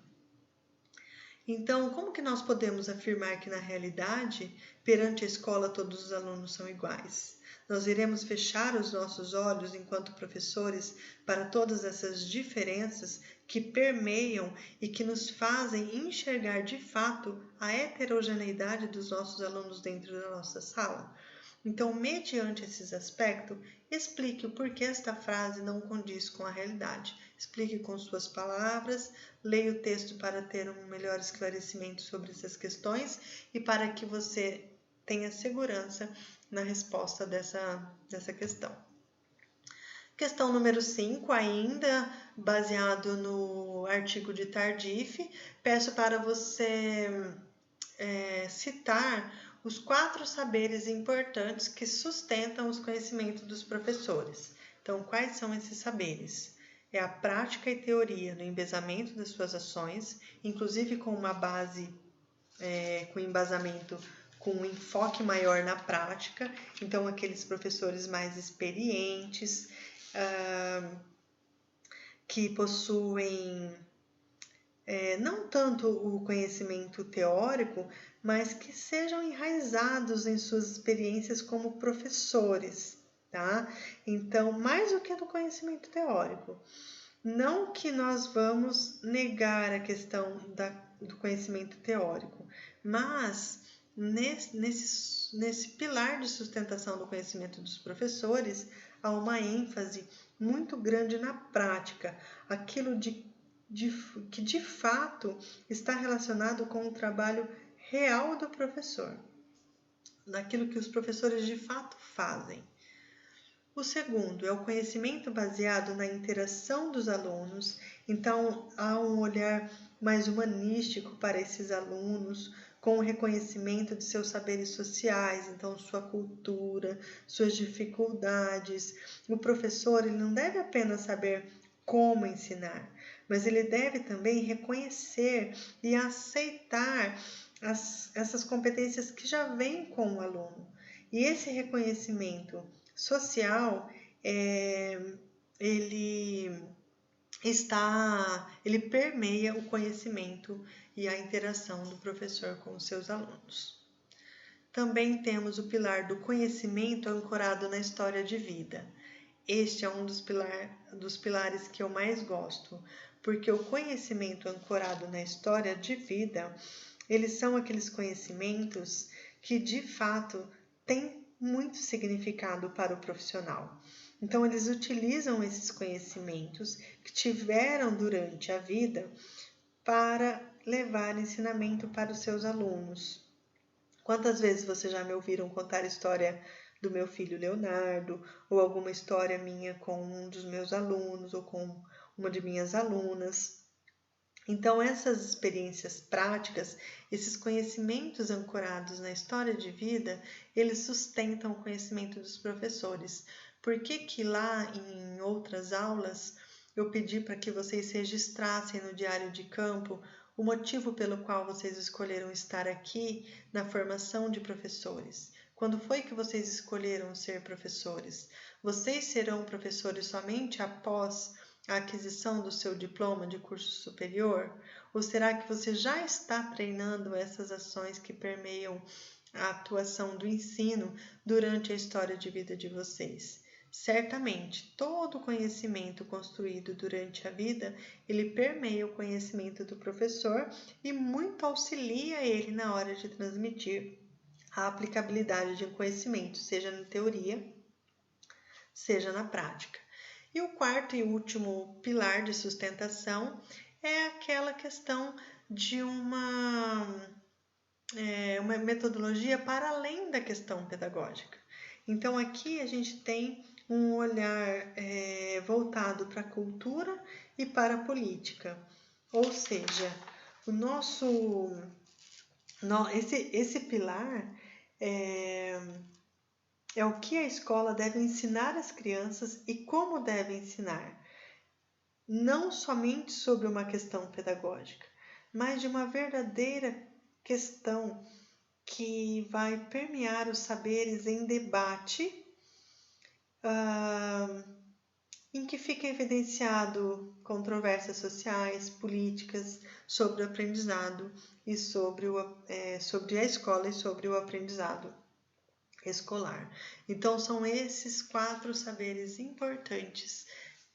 Então, como que nós podemos afirmar que na realidade, perante a escola, todos os alunos são iguais? Nós iremos fechar os nossos olhos enquanto professores para todas essas diferenças que permeiam e que nos fazem enxergar de fato a heterogeneidade dos nossos alunos dentro da nossa sala? Então, mediante esses aspectos, explique o porquê esta frase não condiz com a realidade. Explique com suas palavras, leia o texto para ter um melhor esclarecimento sobre essas questões e para que você tenha segurança na resposta dessa questão. Questão número 5, ainda baseado no artigo de Tardif, peço para você citar os 4 saberes importantes que sustentam os conhecimentos dos professores. Então, quais são esses saberes? É a prática e teoria no embasamento das suas ações, inclusive com uma base, com embasamento, com um enfoque maior na prática. Então, aqueles professores mais experientes, que possuem não tanto o conhecimento teórico, mas que sejam enraizados em suas experiências como professores, tá? Então, mais do que no conhecimento teórico. Não que nós vamos negar a questão do conhecimento teórico, mas nesse pilar de sustentação do conhecimento dos professores, há uma ênfase muito grande na prática, aquilo que de fato está relacionado com o trabalho real do professor, naquilo que os professores de fato fazem. O segundo é o conhecimento baseado na interação dos alunos, então há um olhar mais humanístico para esses alunos, com o reconhecimento de seus saberes sociais, então sua cultura, suas dificuldades. O professor ele não deve apenas saber como ensinar, mas ele deve também reconhecer e aceitar essas competências que já vêm com o aluno. E esse reconhecimento social, ele permeia o conhecimento e a interação do professor com os seus alunos. Também temos o pilar do conhecimento ancorado na história de vida. Este é um dos pilares que eu mais gosto, porque o conhecimento ancorado na história de vida, eles são aqueles conhecimentos que de fato têm muito significado para o profissional. Então, eles utilizam esses conhecimentos que tiveram durante a vida para levar ensinamento para os seus alunos. Quantas vezes vocês já me ouviram contar a história do meu filho Leonardo, ou alguma história minha com um dos meus alunos, ou com uma de minhas alunas? Então, essas experiências práticas, esses conhecimentos ancorados na história de vida, eles sustentam o conhecimento dos professores. Por que lá em outras aulas eu pedi para que vocês registrassem no diário de campo o motivo pelo qual vocês escolheram estar aqui na formação de professores? Quando foi que vocês escolheram ser professores? Vocês serão professores somente após a aquisição do seu diploma de curso superior? Ou será que você já está treinando essas ações que permeiam a atuação do ensino durante a história de vida de vocês? Certamente, todo conhecimento construído durante a vida, ele permeia o conhecimento do professor e muito auxilia ele na hora de transmitir a aplicabilidade de um conhecimento, seja na teoria, seja na prática. E o quarto e último pilar de sustentação é aquela questão de uma metodologia para além da questão pedagógica. Então, aqui a gente tem um olhar voltado para a cultura e para a política. Ou seja, esse pilar é o que a escola deve ensinar às crianças e como deve ensinar. Não somente sobre uma questão pedagógica, mas de uma verdadeira questão que vai permear os saberes em debate, em que fica evidenciado controvérsias sociais, políticas, sobre o aprendizado e sobre a escola e sobre o aprendizado escolar. Então, são esses 4 saberes importantes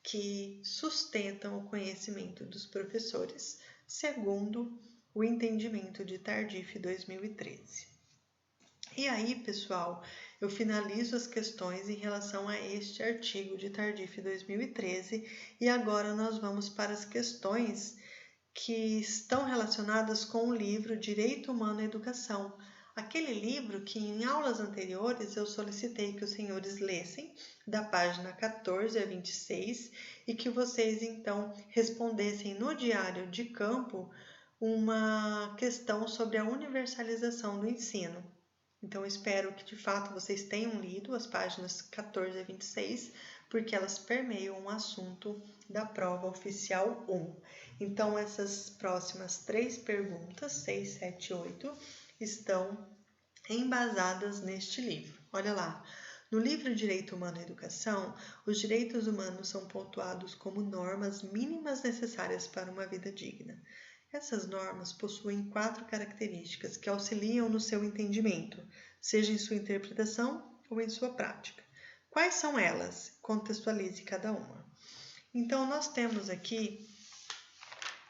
que sustentam o conhecimento dos professores, segundo o entendimento de Tardif 2013. E aí, pessoal, eu finalizo as questões em relação a este artigo de Tardif 2013 e agora nós vamos para as questões que estão relacionadas com o livro Direito Humano à Educação, aquele livro que em aulas anteriores eu solicitei que os senhores lessem, da página 14 a 26, e que vocês então respondessem no diário de campo uma questão sobre a universalização do ensino. Então, eu espero que de fato vocês tenham lido as páginas 14 a 26, porque elas permeiam o assunto da prova oficial 1. Então, essas próximas 3 perguntas, 6, 7 e 8, estão embasadas neste livro. Olha lá, no livro Direito Humano à Educação, os direitos humanos são pontuados como normas mínimas necessárias para uma vida digna. Essas normas possuem 4 características que auxiliam no seu entendimento, seja em sua interpretação ou em sua prática. Quais são elas? Contextualize cada uma. Então, nós temos aqui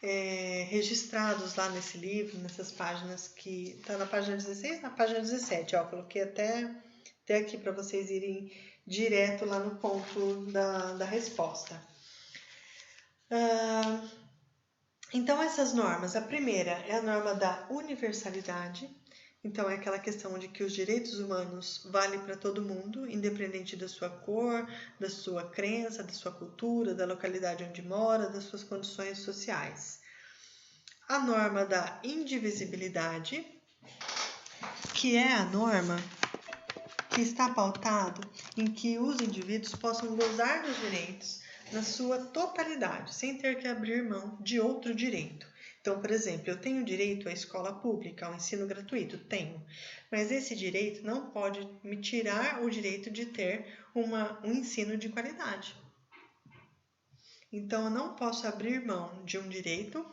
registrados lá nesse livro, nessas páginas que está na página 16, na página 17, ó, coloquei até aqui para vocês irem direto lá no ponto da resposta. Então, essas normas, a primeira é a norma da universalidade. Então, é aquela questão de que os direitos humanos valem para todo mundo, independente da sua cor, da sua crença, da sua cultura, da localidade onde mora, das suas condições sociais. A norma da indivisibilidade, que é a norma que está pautado em que os indivíduos possam gozar dos direitos na sua totalidade, sem ter que abrir mão de outro direito. Então, por exemplo, eu tenho direito à escola pública, ao ensino gratuito? Tenho. Mas esse direito não pode me tirar o direito de ter um ensino de qualidade. Então, eu não posso abrir mão de um direito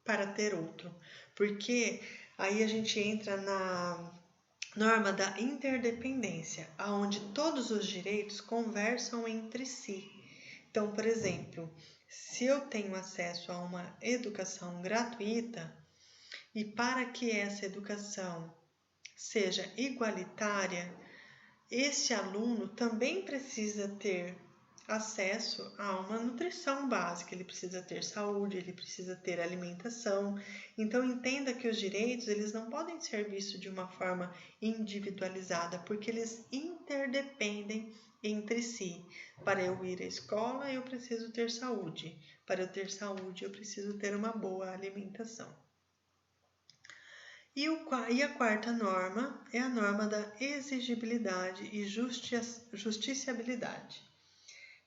para ter outro, porque aí a gente entra na norma da interdependência, onde todos os direitos conversam entre si. Então, por exemplo, se eu tenho acesso a uma educação gratuita e para que essa educação seja igualitária, esse aluno também precisa ter acesso a uma nutrição básica, ele precisa ter saúde, ele precisa ter alimentação. Então entenda que os direitos, eles não podem ser vistos de uma forma individualizada, porque eles interdependem entre si. Para eu ir à escola, eu preciso ter saúde. Para eu ter saúde, eu preciso ter uma boa alimentação. E a quarta norma é a norma da exigibilidade e justiciabilidade.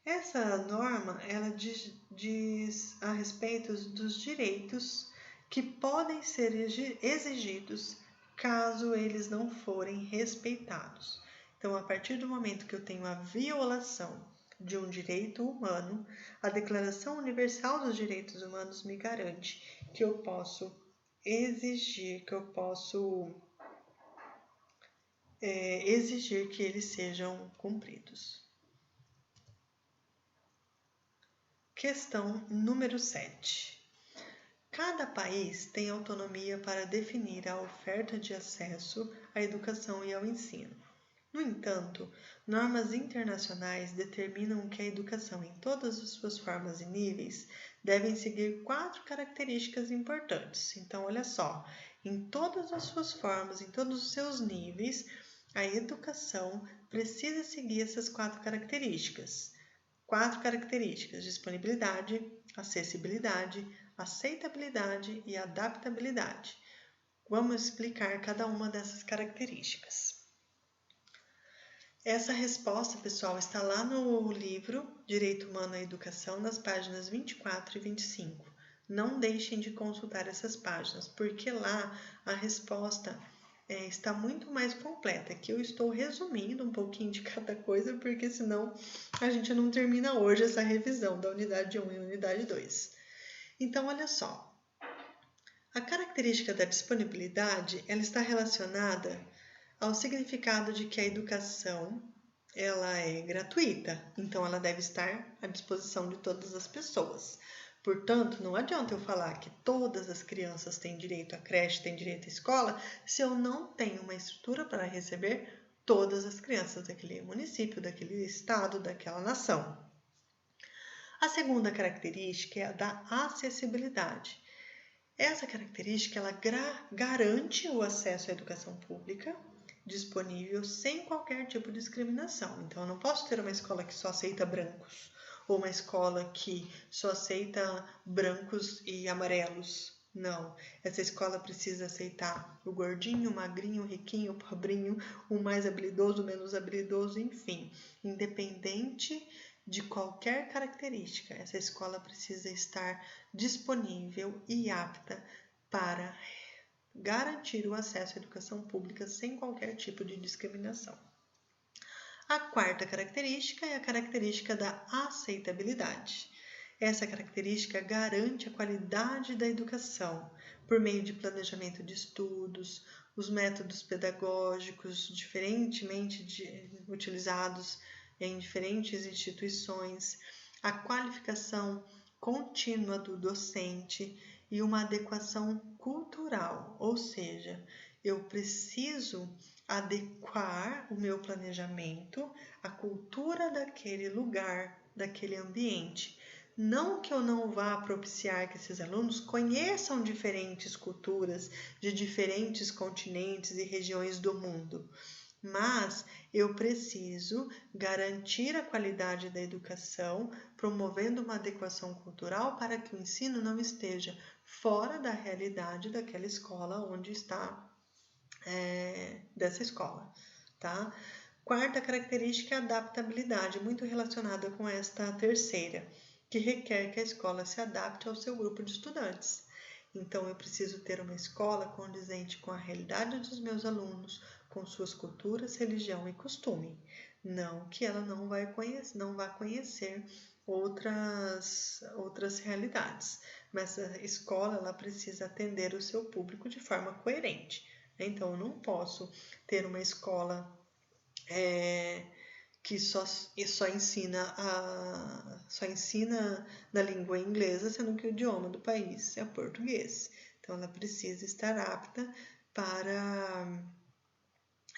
Essa norma ela diz a respeito dos direitos que podem ser exigidos caso eles não forem respeitados. Então, a partir do momento que eu tenho a violação de um direito humano, a Declaração Universal dos Direitos Humanos me garante que eu posso exigir, exigir que eles sejam cumpridos. Questão número 7. Cada país tem autonomia para definir a oferta de acesso à educação e ao ensino. No entanto, normas internacionais determinam que a educação em todas as suas formas e níveis devem seguir 4 características importantes. Então, olha só, em todas as suas formas, em todos os seus níveis, a educação precisa seguir essas 4 características. 4 características: disponibilidade, acessibilidade, aceitabilidade e adaptabilidade. Vamos explicar cada uma dessas características. Essa resposta, pessoal, está lá no livro Direito Humano à Educação, nas páginas 24 e 25. Não deixem de consultar essas páginas, porque lá a resposta está muito mais completa, que eu estou resumindo um pouquinho de cada coisa, porque senão a gente não termina hoje essa revisão da unidade 1 e unidade 2. Então, olha só, a característica da disponibilidade, ela está relacionada ao significado de que a educação ela é gratuita, então ela deve estar à disposição de todas as pessoas. Portanto, não adianta eu falar que todas as crianças têm direito à creche, têm direito à escola, se eu não tenho uma estrutura para receber todas as crianças daquele município, daquele estado, daquela nação. A segunda característica é a da acessibilidade. Essa característica ela garante o acesso à educação pública disponível sem qualquer tipo de discriminação. Então, eu não posso ter uma escola que só aceita brancos ou uma escola que só aceita brancos e amarelos. Não, essa escola precisa aceitar o gordinho, o magrinho, o riquinho, o pobrinho, o mais habilidoso, o menos habilidoso, enfim, independente de qualquer característica, essa escola precisa estar disponível e apta para garantir o acesso à educação pública sem qualquer tipo de discriminação. A quarta característica é a característica da aceitabilidade. Essa característica garante a qualidade da educação por meio de planejamento de estudos, os métodos pedagógicos diferentemente utilizados em diferentes instituições, a qualificação contínua do docente e uma adequação cultural, ou seja, eu preciso adequar o meu planejamento à cultura daquele lugar, daquele ambiente. Não que eu não vá propiciar que esses alunos conheçam diferentes culturas de diferentes continentes e regiões do mundo, mas eu preciso garantir a qualidade da educação, promovendo uma adequação cultural para que o ensino não esteja fora da realidade daquela escola onde está, dessa escola, tá? Quarta característica é a adaptabilidade, muito relacionada com esta terceira, que requer que a escola se adapte ao seu grupo de estudantes. Então, eu preciso ter uma escola condizente com a realidade dos meus alunos, com suas culturas, religião e costume. Não que ela não vá conhecer outras realidades, mas a escola ela precisa atender o seu público de forma coerente. Então, eu não posso ter uma escola que só ensina na língua inglesa, sendo que o idioma do país é o português. Então, ela precisa estar apta para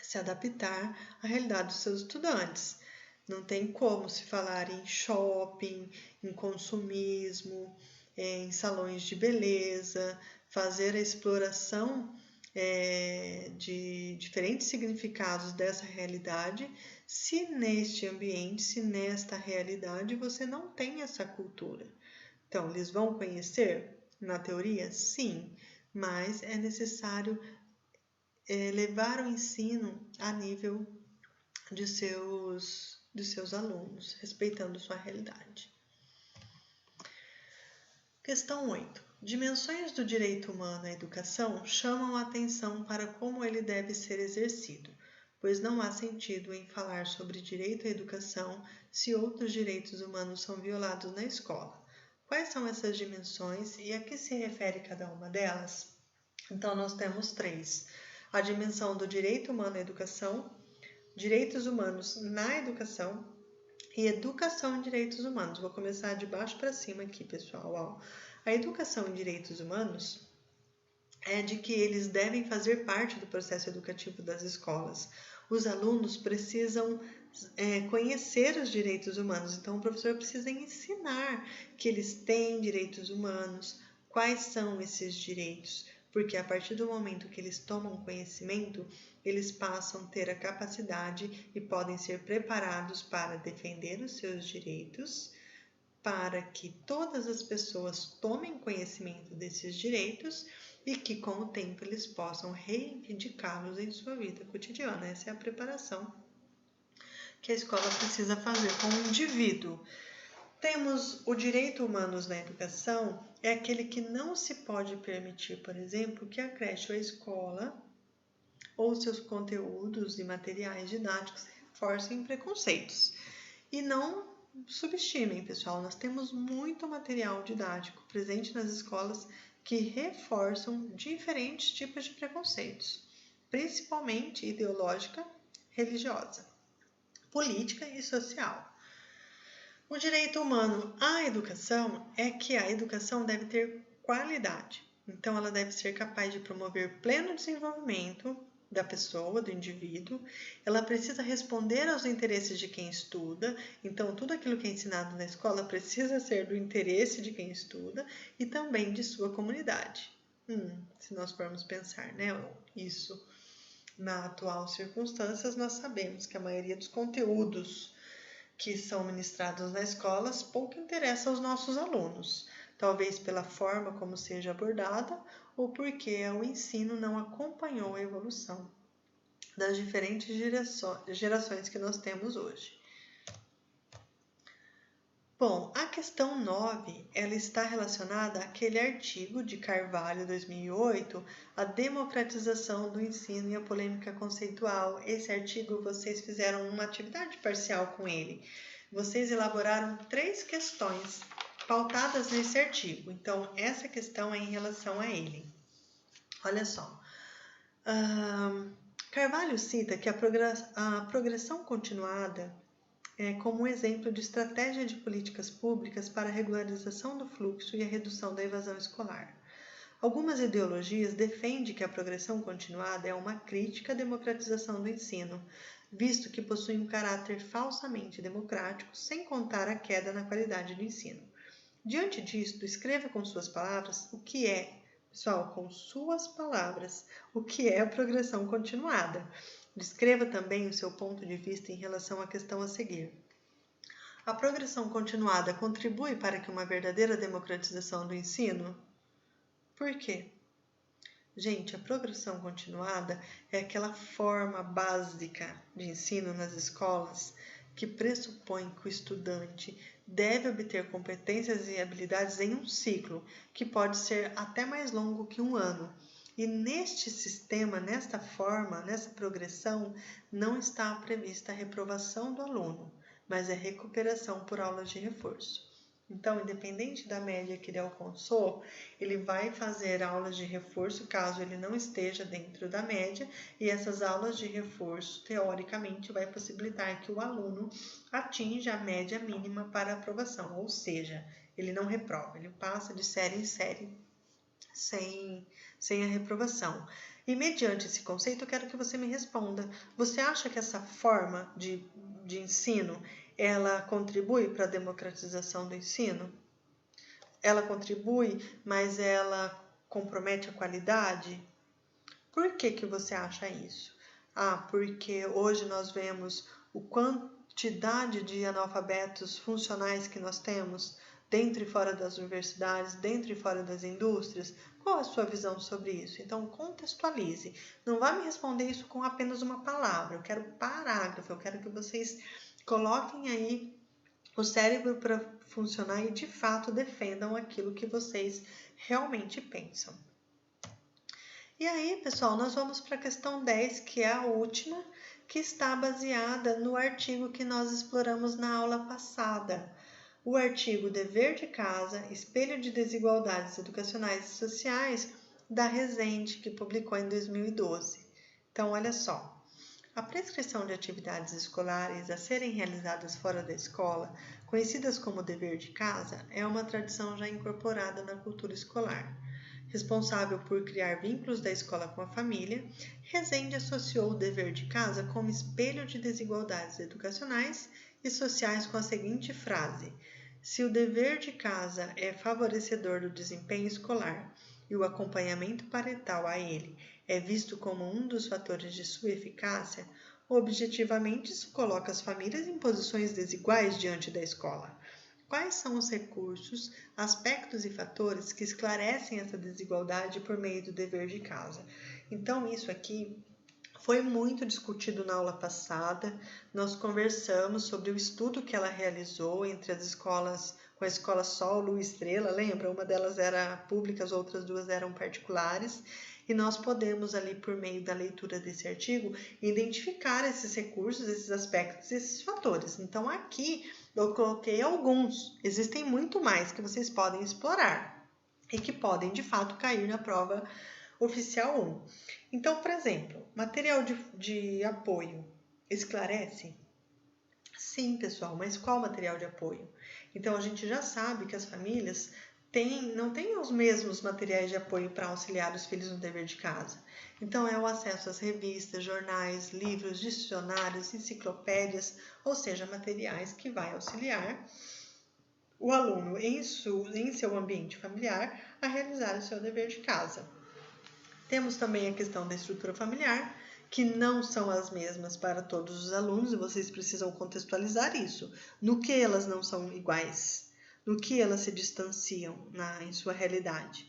se adaptar à realidade dos seus estudantes. Não tem como se falar em shopping, em consumismo, em salões de beleza, fazer a exploração de diferentes significados dessa realidade, se neste ambiente, se nesta realidade você não tem essa cultura. Então, eles vão conhecer na teoria? Sim, mas é necessário levar o ensino a nível de seus alunos, respeitando sua realidade. Questão 8. Dimensões do direito humano à educação chamam a atenção para como ele deve ser exercido, pois não há sentido em falar sobre direito à educação se outros direitos humanos são violados na escola. Quais são essas dimensões e a que se refere cada uma delas? Então, nós temos 3. A dimensão do direito humano à educação, direitos humanos na educação e educação em direitos humanos. Vou começar de baixo para cima aqui, pessoal. Ó. A educação em direitos humanos é de que eles devem fazer parte do processo educativo das escolas. Os alunos precisam conhecer os direitos humanos, então o professor precisa ensinar que eles têm direitos humanos, quais são esses direitos, porque a partir do momento que eles tomam conhecimento, eles passam a ter a capacidade e podem ser preparados para defender os seus direitos, para que todas as pessoas tomem conhecimento desses direitos e que com o tempo eles possam reivindicá-los em sua vida cotidiana. Essa é a preparação que a escola precisa fazer com o indivíduo. Temos o direito humanos na educação, é aquele que não se pode permitir, por exemplo, que a creche ou a escola ou seus conteúdos e materiais didáticos reforcem preconceitos. E não subestimem, pessoal, nós temos muito material didático presente nas escolas que reforçam diferentes tipos de preconceitos, principalmente ideológica, religiosa, política e social. O direito humano à educação é que a educação deve ter qualidade. Então, ela deve ser capaz de promover pleno desenvolvimento da pessoa, do indivíduo. Ela precisa responder aos interesses de quem estuda. Então, tudo aquilo que é ensinado na escola precisa ser do interesse de quem estuda e também de sua comunidade. Se nós formos pensar, né, isso na atual circunstâncias, nós sabemos que a maioria dos conteúdos que são ministrados nas escolas pouco interessa aos nossos alunos, talvez pela forma como seja abordada ou porque o ensino não acompanhou a evolução das diferentes gerações que nós temos hoje. Bom, a questão 9, ela está relacionada àquele artigo de Carvalho, 2008, a democratização do ensino e a polêmica conceitual. Esse artigo, vocês fizeram uma atividade parcial com ele. Vocês elaboraram 3 questões pautadas nesse artigo. Então, essa questão é em relação a ele. Olha só. Carvalho cita que a progressão continuada como um exemplo de estratégia de políticas públicas para a regularização do fluxo e a redução da evasão escolar. Algumas ideologias defendem que a progressão continuada é uma crítica à democratização do ensino, visto que possui um caráter falsamente democrático, sem contar a queda na qualidade do ensino. Diante disto, escreva com suas palavras o que é, pessoal, com suas palavras, o que é a progressão continuada. Descreva também o seu ponto de vista em relação à questão a seguir. A progressão continuada contribui para que uma verdadeira democratização do ensino? Por quê? Gente, a progressão continuada é aquela forma básica de ensino nas escolas que pressupõe que o estudante deve obter competências e habilidades em um ciclo, que pode ser até mais longo que um ano. E neste sistema, nesta forma, nessa progressão, não está prevista a reprovação do aluno, mas a recuperação por aulas de reforço. Então, independente da média que ele alcançou, ele vai fazer aulas de reforço caso ele não esteja dentro da média, e essas aulas de reforço, teoricamente, vai possibilitar que o aluno atinja a média mínima para aprovação, ou seja, ele não reprova, ele passa de série em série sem a reprovação. E mediante esse conceito, eu quero que você me responda. Você acha que essa forma de ensino, ela contribui para a democratização do ensino? Ela contribui, mas ela compromete a qualidade? Por que você acha isso? Porque hoje nós vemos a quantidade de analfabetos funcionais que nós temos dentro e fora das universidades, dentro e fora das indústrias. Qual a sua visão sobre isso? Então, contextualize. Não vá me responder isso com apenas uma palavra. Eu quero parágrafo, eu quero que vocês coloquem aí o cérebro para funcionar e, de fato, defendam aquilo que vocês realmente pensam. E aí, pessoal, nós vamos para a questão 10, que é a última, que está baseada no artigo que nós exploramos na aula passada. O artigo Dever de Casa, Espelho de Desigualdades Educacionais e Sociais, da Rezende, que publicou em 2012. Então, olha só. A prescrição de atividades escolares a serem realizadas fora da escola, conhecidas como dever de casa, é uma tradição já incorporada na cultura escolar. Responsável por criar vínculos da escola com a família, Rezende associou o dever de casa como espelho de desigualdades educacionais e sociais com a seguinte frase: se o dever de casa é favorecedor do desempenho escolar e o acompanhamento parental a ele é visto como um dos fatores de sua eficácia, objetivamente isso coloca as famílias em posições desiguais diante da escola. Quais são os recursos, aspectos e fatores que esclarecem essa desigualdade por meio do dever de casa? Então, isso aqui foi muito discutido na aula passada. Nós conversamos sobre o estudo que ela realizou entre as escolas, com a escola Sol, Lua e Estrela, lembra? Uma delas era pública, as outras duas eram particulares. E nós podemos ali, por meio da leitura desse artigo, identificar esses recursos, esses aspectos, esses fatores. Então, aqui eu coloquei alguns, existem muito mais que vocês podem explorar e que podem, de fato, cair na prova oficial 1. Então, por exemplo, material de apoio esclarece? Sim, pessoal, mas qual material de apoio? Então, a gente já sabe que as famílias não têm os mesmos materiais de apoio para auxiliar os filhos no dever de casa. Então, é o acesso às revistas, jornais, livros, dicionários, enciclopédias, ou seja, materiais que vai auxiliar o aluno em seu ambiente familiar a realizar o seu dever de casa. Temos também a questão da estrutura familiar, que não são as mesmas para todos os alunos, e vocês precisam contextualizar isso. No que elas não são iguais? No que elas se distanciam em sua realidade?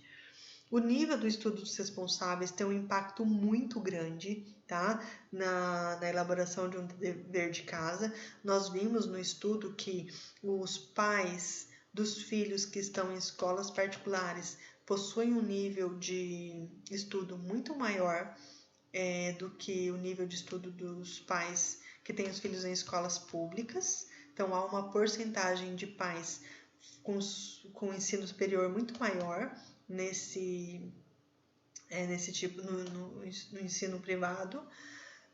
O nível do estudo dos responsáveis tem um impacto muito grande, tá? Na elaboração de um dever de casa. Nós vimos no estudo que os pais dos filhos que estão em escolas particulares possuem um nível de estudo muito maior do que o nível de estudo dos pais que têm os filhos em escolas públicas. Então, há uma porcentagem de pais com ensino superior muito maior nesse tipo, no ensino privado.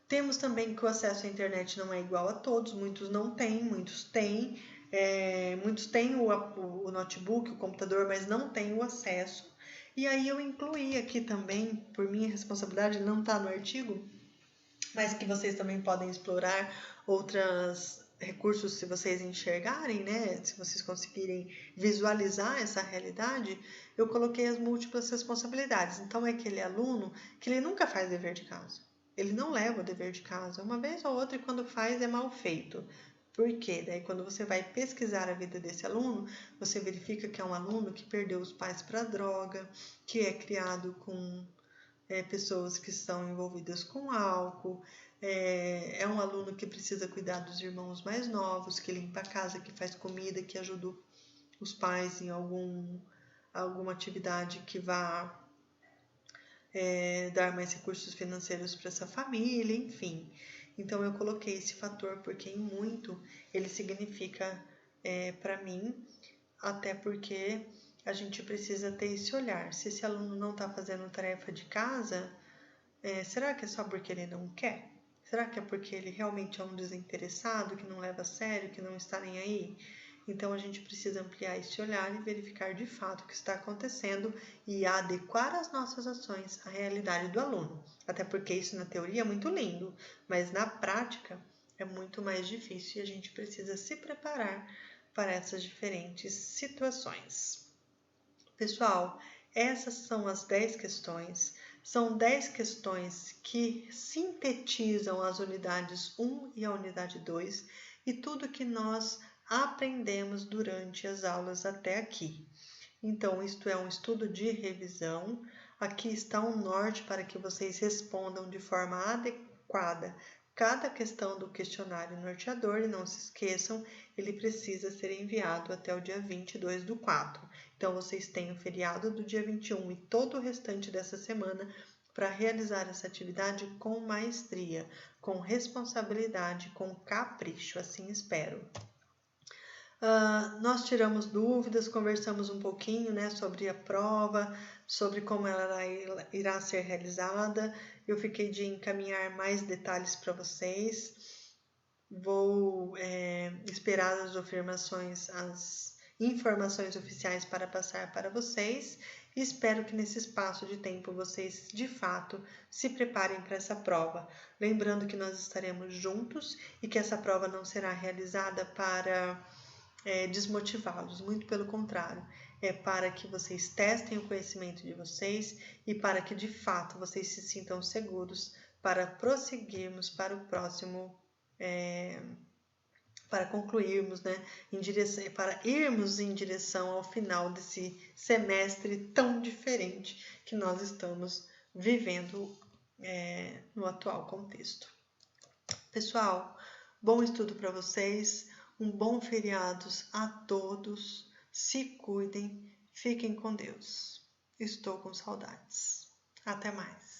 Temos também que o acesso à internet não é igual a todos, muitos não têm, muitos têm. Muitos têm o notebook, o computador, mas não têm o acesso. E aí eu incluí aqui também, por minha responsabilidade, não está no artigo, mas que vocês também podem explorar outros recursos se vocês enxergarem, né? Se vocês conseguirem visualizar essa realidade, eu coloquei as múltiplas responsabilidades. Então é aquele aluno que ele nunca faz dever de casa. Ele não leva o dever de casa uma vez ou outra e quando faz é mal feito. Por quê? Daí quando você vai pesquisar a vida desse aluno, você verifica que é um aluno que perdeu os pais para droga, que é criado com pessoas que estão envolvidas com álcool, é um aluno que precisa cuidar dos irmãos mais novos, que limpa a casa, que faz comida, que ajuda os pais em alguma atividade que vá dar mais recursos financeiros para essa família, enfim. Então eu coloquei esse fator porque em muito ele significa para mim, até porque a gente precisa ter esse olhar. Se esse aluno não está fazendo tarefa de casa, será que é só porque ele não quer? Será que é porque ele realmente é um desinteressado, que não leva a sério, que não está nem aí? Então a gente precisa ampliar esse olhar e verificar de fato o que está acontecendo e adequar as nossas ações à realidade do aluno. Até porque isso na teoria é muito lindo, mas na prática é muito mais difícil e a gente precisa se preparar para essas diferentes situações. Pessoal, essas são as 10 questões. São 10 questões que sintetizam as unidades 1 e a unidade 2 e tudo que nós aprendemos durante as aulas até aqui. Então, isto é um estudo de revisão. Aqui está um norte para que vocês respondam de forma adequada cada questão do questionário norteador e não se esqueçam, ele precisa ser enviado até o dia 22/4. Então, vocês têm o feriado do dia 21 e todo o restante dessa semana para realizar essa atividade com maestria, com responsabilidade, com capricho, assim espero. Nós tiramos dúvidas, conversamos um pouquinho, né, sobre a prova, sobre como ela irá ser realizada. Eu fiquei de encaminhar mais detalhes para vocês. Vou esperar as informações oficiais para passar para vocês e espero que nesse espaço de tempo vocês de fato se preparem para essa prova. Lembrando que nós estaremos juntos e que essa prova não será realizada para desmotivá-los, muito pelo contrário, é para que vocês testem o conhecimento de vocês e para que de fato vocês se sintam seguros para prosseguirmos para o próximo, para concluirmos, né, para irmos em direção ao final desse semestre tão diferente que nós estamos vivendo no atual contexto. Pessoal, bom estudo para vocês. Um bom feriado a todos. Se cuidem. Fiquem com Deus. Estou com saudades. Até mais.